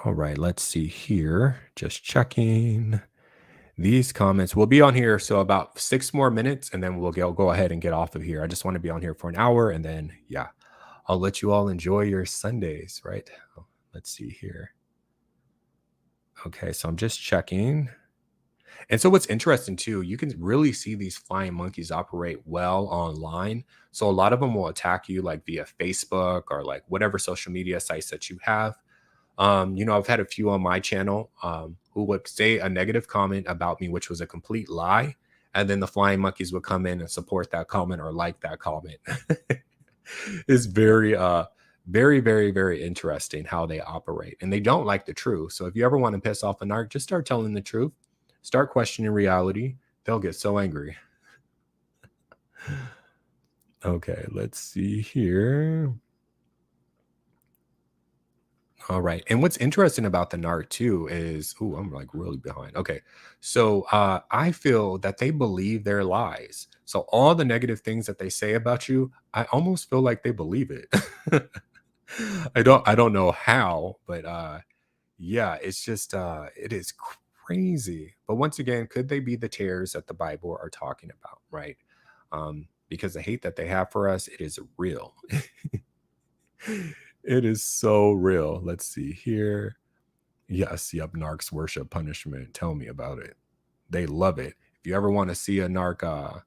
All right, let's see here. Just checking. These comments will be on here. So about 6 more minutes and then we'll go ahead and get off of here. I just want to be on here for an hour and then, yeah, I'll let you all enjoy your Sundays, right? Oh, let's see here. Okay, so I'm just checking. And so what's interesting too, you can really see these flying monkeys operate well online. So a lot of them will attack you like via Facebook or like whatever social media sites that you have. I've had a few on my channel who would say a negative comment about me, which was a complete lie. And then the flying monkeys would come in and support that comment or like that comment. It's very, very, very interesting how they operate. And they don't like the truth. So if you ever want to piss off a narc, just start telling the truth. Start questioning reality. They'll get so angry. Okay, let's see here. All right. And what's interesting about the narc too is, I'm like really behind. Okay. So I feel that they believe their lies. So all the negative things that they say about you, I almost feel like they believe it. I don't know how, but yeah, it's just it is crazy. But once again, could they be the tares that the Bible are talking about, right? Because the hate that they have for us, it is real. It is so real. Let's see here. Yes, yep, narcs worship punishment. Tell me about it. They love it. If you ever want to see a narc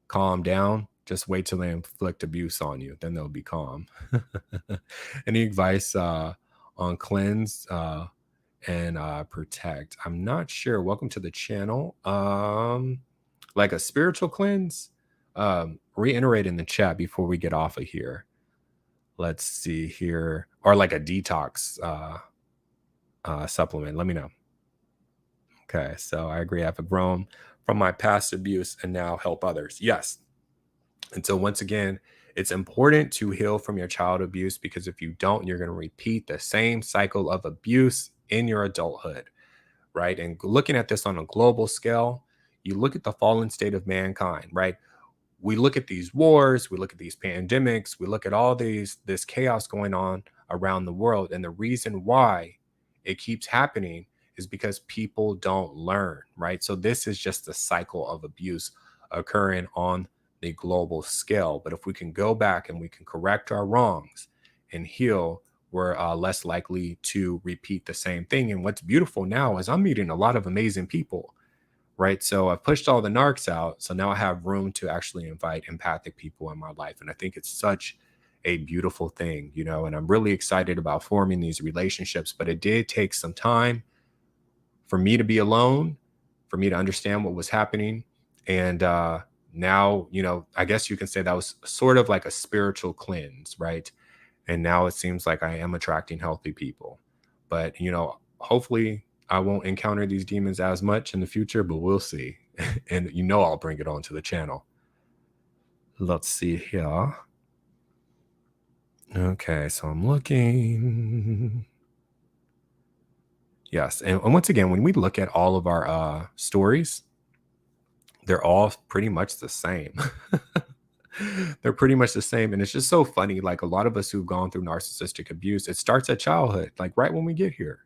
calm down, just wait till they inflict abuse on you. Then they'll be calm. Any advice on cleanse and protect? I'm not sure. Welcome to the channel. Like a spiritual cleanse? Reiterate in the chat before we get off of here. Let's see here. Or like a detox supplement. Let me know. Okay, so I agree. I've grown from my past abuse and now help others. Yes. And so once again, it's important to heal from your child abuse because if you don't, you're going to repeat the same cycle of abuse in your adulthood, right? And looking at this on a global scale, you look at the fallen state of mankind, right? We look at these wars, we look at these pandemics, we look at all this chaos going on around the world. And the reason why it keeps happening is because people don't learn, right? So this is just the cycle of abuse occurring on the global scale. But if we can go back and we can correct our wrongs and heal, we're less likely to repeat the same thing. And what's beautiful now is I'm meeting a lot of amazing people, right? So I've pushed all the narcs out. So now I have room to actually invite empathic people in my life. And I think it's such a beautiful thing, and I'm really excited about forming these relationships. But it did take some time for me to be alone, for me to understand what was happening. And now, I guess you can say that was sort of like a spiritual cleanse, right? And now it seems like I am attracting healthy people. But, hopefully I won't encounter these demons as much in the future, but we'll see. And I'll bring it onto the channel. Let's see here. Okay, so I'm looking. Yes, and once again, when we look at all of our stories, they're all pretty much the same. They're pretty much the same. And it's just so funny. Like a lot of us who've gone through narcissistic abuse, it starts at childhood, like right when we get here.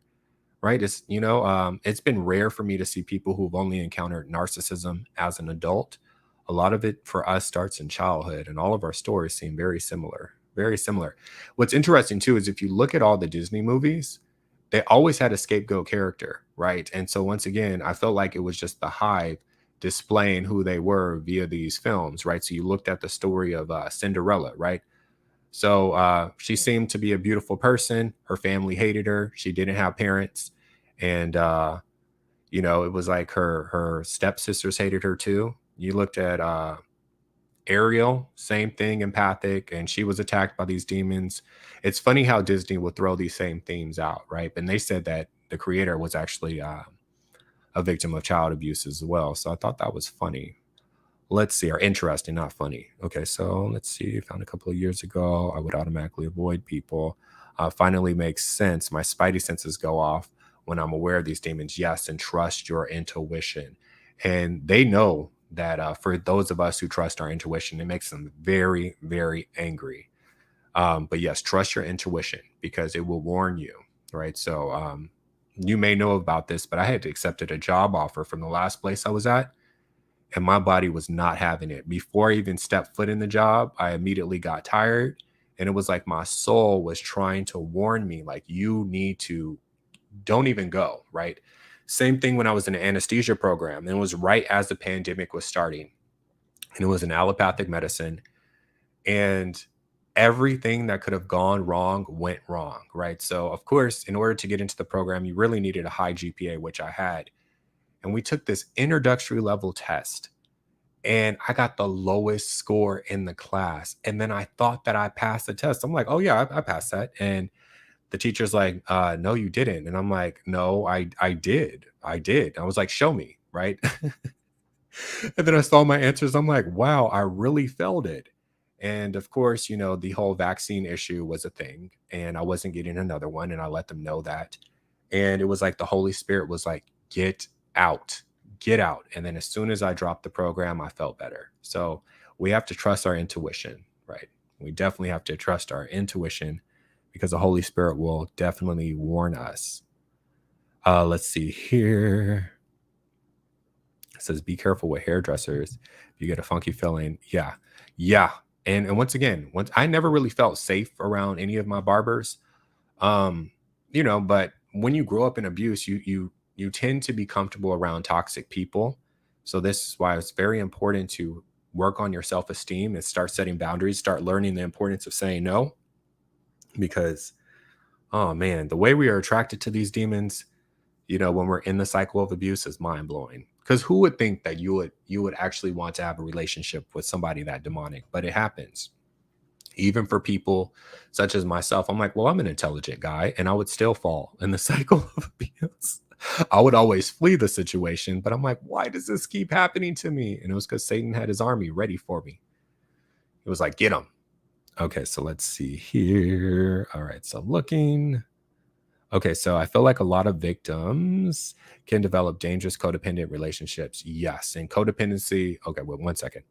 Right. It's, it's been rare for me to see people who've only encountered narcissism as an adult. A lot of it for us starts in childhood, and all of our stories seem very similar. Very similar. What's interesting, too, is if you look at all the Disney movies, they always had a scapegoat character. Right. And so once again, I felt like it was just the Hive displaying who they were via these films. Right. So you looked at the story of Cinderella. Right. So she seemed to be a beautiful person. Her family hated her. She didn't have parents. And, it was like her stepsisters hated her too. You looked at Ariel, same thing, empathic, and she was attacked by these demons. It's funny how Disney will throw these same themes out, right? And they said that the creator was actually a victim of child abuse as well. So I thought that was funny. Let's see, or interesting, not funny. Okay, so let's see. Found a couple of years ago, I would automatically avoid people. Finally makes sense. My spidey senses go off when I'm aware of these demons. Yes, and trust your intuition. And they know that for those of us who trust our intuition, it makes them very, very angry. But yes, trust your intuition because it will warn you, right? So you may know about this, but I had accepted a job offer from the last place I was at, and my body was not having it. Before I even stepped foot in the job, I immediately got tired. And it was like my soul was trying to warn me, like, you need to, don't even go, right? Same thing when I was in an anesthesia program. And it was right as the pandemic was starting. And it was an allopathic medicine. And everything that could have gone wrong went wrong, right? So, of course, in order to get into the program, you really needed a high GPA, which I had. And we took this introductory level test, and I got the lowest score in the class. And then I thought that I passed the test. I'm like, oh yeah, I passed that. And the teacher's like, no, you didn't. And I'm like, no, I did. I did. I was like, show me, right? And then I saw my answers. I'm like, wow, I really failed it. And of course, the whole vaccine issue was a thing, and I wasn't getting another one. And I let them know that. And it was like the Holy Spirit was like, get out, get out. And then as soon as I dropped the program, I felt better. So we have to trust our intuition, right? We definitely have to trust our intuition, because the Holy Spirit will definitely warn us. Let's see here. It says, be careful with hairdressers. If you get a funky feeling. Yeah. Yeah. And once again, I never really felt safe around any of my barbers. But when you grow up in abuse, you tend to be comfortable around toxic people. So this is why it's very important to work on your self-esteem and start setting boundaries, start learning the importance of saying no. Because, oh man, the way we are attracted to these demons, when we're in the cycle of abuse, is mind blowing. Because who would think that you would actually want to have a relationship with somebody that demonic? But it happens. Even for people such as myself, I'm like, well, I'm an intelligent guy, and I would still fall in the cycle of abuse. I would always flee the situation, but I'm like, why does this keep happening to me? And it was because Satan had his army ready for me. It was like, get him. Okay, so let's see here. All right, so looking. Okay, so I feel like a lot of victims can develop dangerous codependent relationships. Yes, and codependency. Okay, well, 1 second.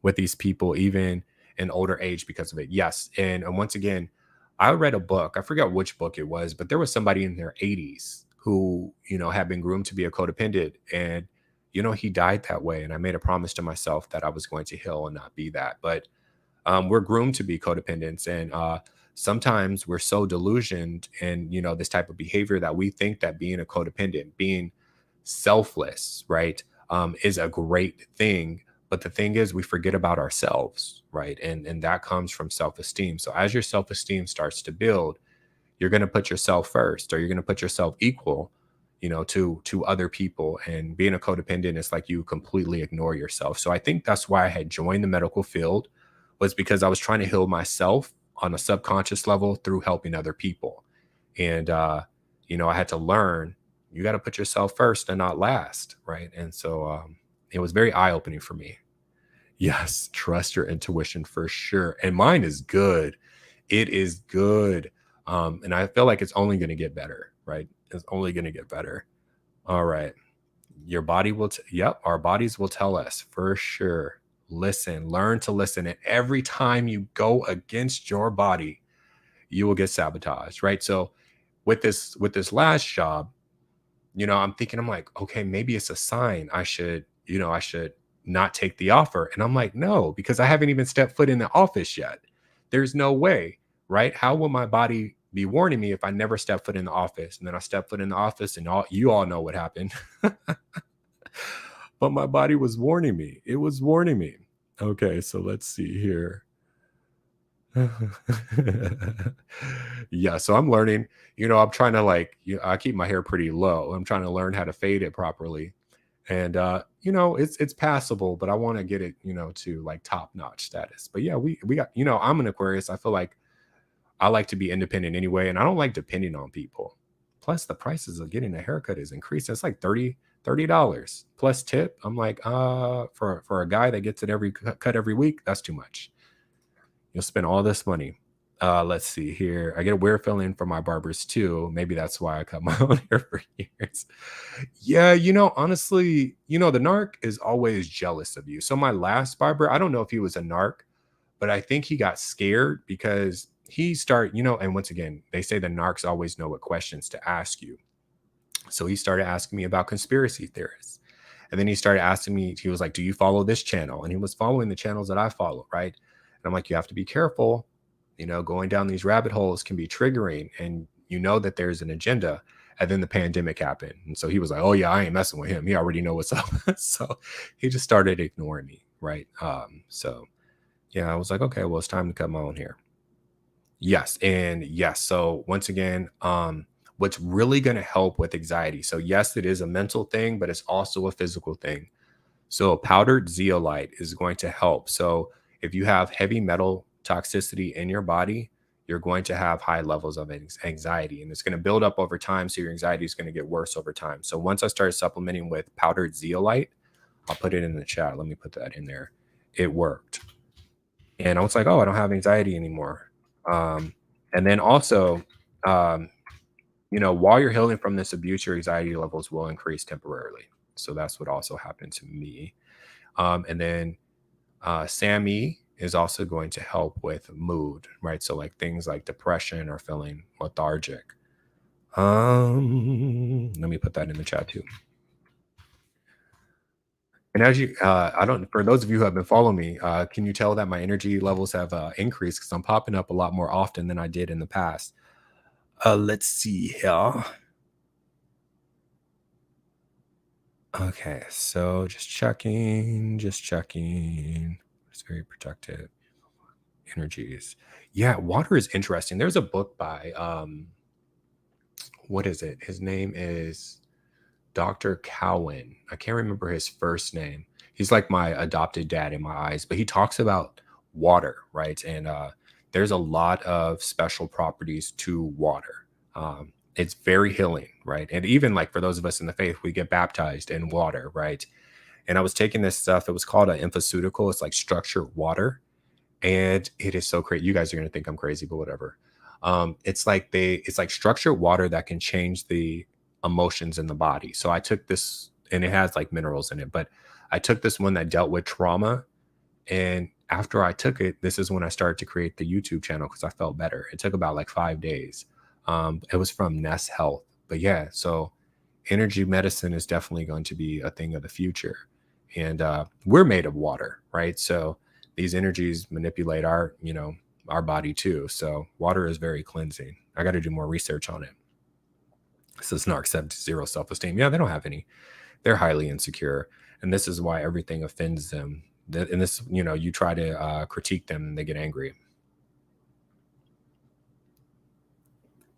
With these people, even in older age, because of it. Yes, and once again, I read a book. I forgot which book it was, but there was somebody in their 80s who, had been groomed to be a codependent, and he died that way. And I made a promise to myself that I was going to heal and not be that. But we're groomed to be codependents, and sometimes we're so delusioned in this type of behavior that we think that being a codependent, being selfless, right, is a great thing. But the thing is, we forget about ourselves, right? And that comes from self-esteem. So as your self-esteem starts to build, you're going to put yourself first, or you're going to put yourself equal, to other people. And being a codependent is like you completely ignore yourself. So I think that's why I had joined the medical field, was because I was trying to heal myself on a subconscious level through helping other people. And I had to learn, you got to put yourself first and not last, right? And so it was very eye-opening for me. Yes, trust your intuition for sure. And mine is good. It is good. And I feel like it's only going to get better, right? It's only going to get better. All right. Your body will, our bodies will tell us for sure. Listen, learn to listen. And every time you go against your body, you will get sabotaged, right? So with this last job, I'm thinking, I'm like, okay, maybe it's a sign I should not take the offer. And I'm like, no, because I haven't even stepped foot in the office yet. There's no way, right? How will my body be warning me if I never step foot in the office? And then I step foot in the office, and you all know what happened. But my body was warning me. It was warning me. Okay, so let's see here. Yeah, so I'm learning, I'm trying to I keep my hair pretty low. I'm trying to learn how to fade it properly. And it's passable, but I want to get it, to like top-notch status. But yeah, we got, I'm an Aquarius. I feel like I like to be independent anyway, and I don't like depending on people. Plus the prices of getting a haircut is increased. It's like $30 plus tip. I'm like, for a guy that gets it cut every week, that's too much. You'll spend all this money. Let's see here. I get a weird feeling from my barbers too. Maybe that's why I cut my own hair for years. Yeah, honestly, the narc is always jealous of you. So my last barber, I don't know if he was a narc, but I think he got scared because he started, and once again, they say the narcs always know what questions to ask you. So he started asking me about conspiracy theorists. And then he started asking me, he was like, do you follow this channel? And he was following the channels that I follow, right? And I'm like, you have to be careful. You know, going down these rabbit holes can be triggering, and you know that there's an agenda. And then the pandemic happened. And so he was like, oh, yeah, I ain't messing with him. He already know what's up. So he just started ignoring me, right? So, yeah, I was like, okay, well, it's time to cut my own hair. Yes. And yes. So once again, what's really going to help with anxiety. So yes, it is a mental thing, but it's also a physical thing. So powdered zeolite is going to help. So if you have heavy metal toxicity in your body, you're going to have high levels of anxiety, and it's going to build up over time. So your anxiety is going to get worse over time. So once I started supplementing with powdered zeolite, I'll put it in the chat. Let me put that in there. It worked. And I was like, oh, I don't have anxiety anymore. And then also, um, you know, while you're healing from this abuse, your anxiety levels will increase temporarily. So that's what also happened to me. And then Sammy is also going to help with mood, right? So like things like depression or feeling lethargic. Let me put that in the chat too. And as you, I don't, for those of you who have been following me, can you tell that my energy levels have increased because I'm popping up a lot more often than I did in the past? Let's see here. Okay, so just checking. It's very protected energies. Yeah, water is interesting. There's a book by what is it? His name is Dr. Cowan. I can't remember his first name. He's like my adopted dad in my eyes, but he talks about water, right? And there's a lot of special properties to water. It's very healing, right? And even like for those of us in the faith, we get baptized in water, right? And I was taking this stuff. It was called an infoceutical. It's like structured water, and it is so crazy. You guys are gonna think I'm crazy, but whatever. It's like structured water that can change the emotions in the body. So I took this, and it has like minerals in it, but I took this one that dealt with trauma. And after I took it, this is when I started to create the YouTube channel because I felt better. It took about like 5 days. It was from Nest Health. But yeah, so energy medicine is definitely going to be a thing of the future. And we're made of water, right? So these energies manipulate our, you know, our body too. So water is very cleansing. I got to do more research on it. Says Narc 0 self-esteem. Yeah, they don't have any. They're highly insecure. And this is why everything offends them. And this, you know, you try to critique them and they get angry.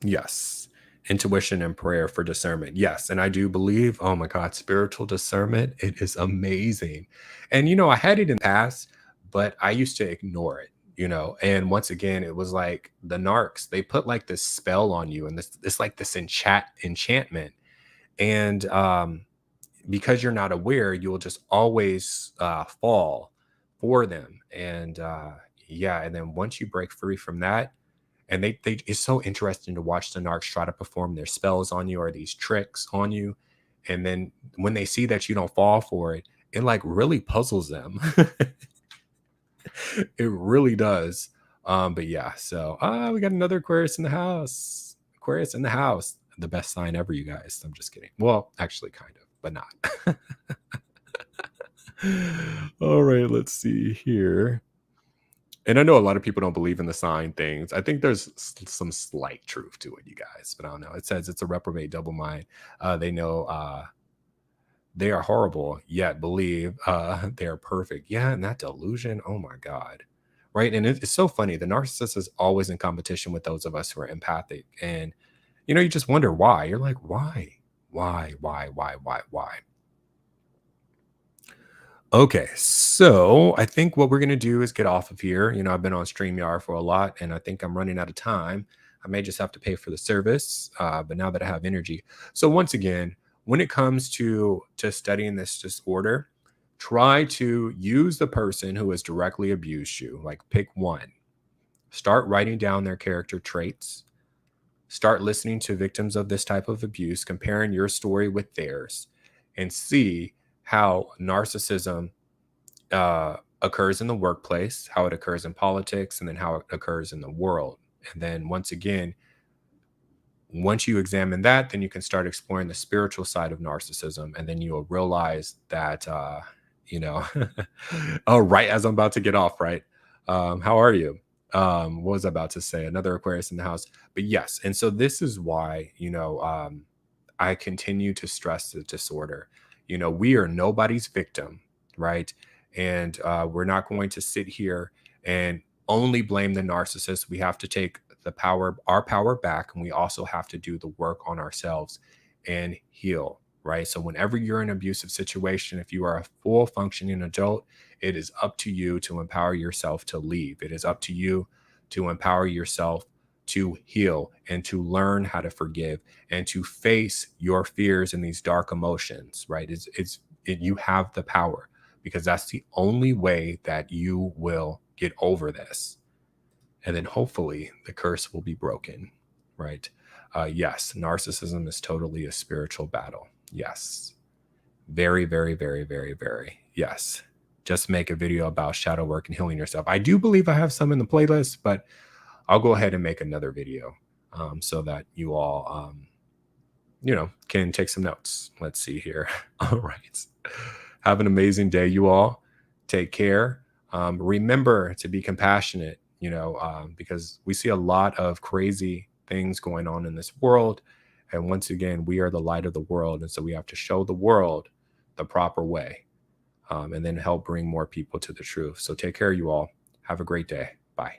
Yes. Intuition and prayer for discernment. Yes. And I do believe, oh my God, spiritual discernment, it is amazing. And, you know, I had it in the past, but I used to ignore it, you know. And once again, it was like the narcs, they put like this spell on you and this, it's like this enchantment. And because you're not aware, you will just always fall for them. And yeah. And then once you break free from that, and they it's so interesting to watch the narcs try to perform their spells on you or these tricks on you. And then when they see that you don't fall for it, it like really puzzles them. It really does. But yeah, so we got another Aquarius in the house. Aquarius in the house. The best sign ever, you guys. I'm just kidding. Well, actually, kind of, but not. All right, let's see here. And I know a lot of people don't believe in the sign things. I think there's some slight truth to it, you guys, but I don't know. It says it's a reprobate double mind. They know they are horrible, yet believe they are perfect. Yeah, and that delusion, oh my God. Right. And it's so funny. The narcissist is always in competition with those of us who are empathic. And, you know, you just wonder why. You're like, why? Why? Okay, so I think what we're going to do is get off of here. You know, I've been on StreamYard for a lot, and I think I'm running out of time. I may just have to pay for the service, but now that I have energy. So once again, when it comes to studying this disorder, try to use the person who has directly abused you. Like pick one. Start writing down their character traits. Start listening to victims of this type of abuse, comparing your story with theirs, and see how narcissism occurs in the workplace, how it occurs in politics, and then how it occurs in the world. And then once again, once you examine that, then you can start exploring the spiritual side of narcissism. And then you'll realize that, you know, oh, right as I'm about to get off, right? How are you? What was I about to say? Another Aquarius in the house. But yes. And so this is why, you know, I continue to stress the disorder. You know, we are nobody's victim, right? And we're not going to sit here and only blame the narcissist. We have to take our power back, and we also have to do the work on ourselves and heal, right? So whenever you're in an abusive situation, if you are a full functioning adult, it is up to you to empower yourself to leave. It is up to you to empower yourself to heal and to learn how to forgive and to face your fears and these dark emotions, right? You have the power, because that's the only way that you will get over this. And then hopefully the curse will be broken, right? Yes, narcissism is totally a spiritual battle. Yes. Very, very, very, very, very. Yes. Just make a video about shadow work and healing yourself. I do believe I have some in the playlist, but I'll go ahead and make another video so that you all, you know, can take some notes. Let's see here. All right. Have an amazing day, you all. Take care. Remember to be compassionate, you know, because we see a lot of crazy things going on in this world. And once again, we are the light of the world. And so we have to show the world the proper way, and then help bring more people to the truth. So take care, you all. Have a great day. Bye.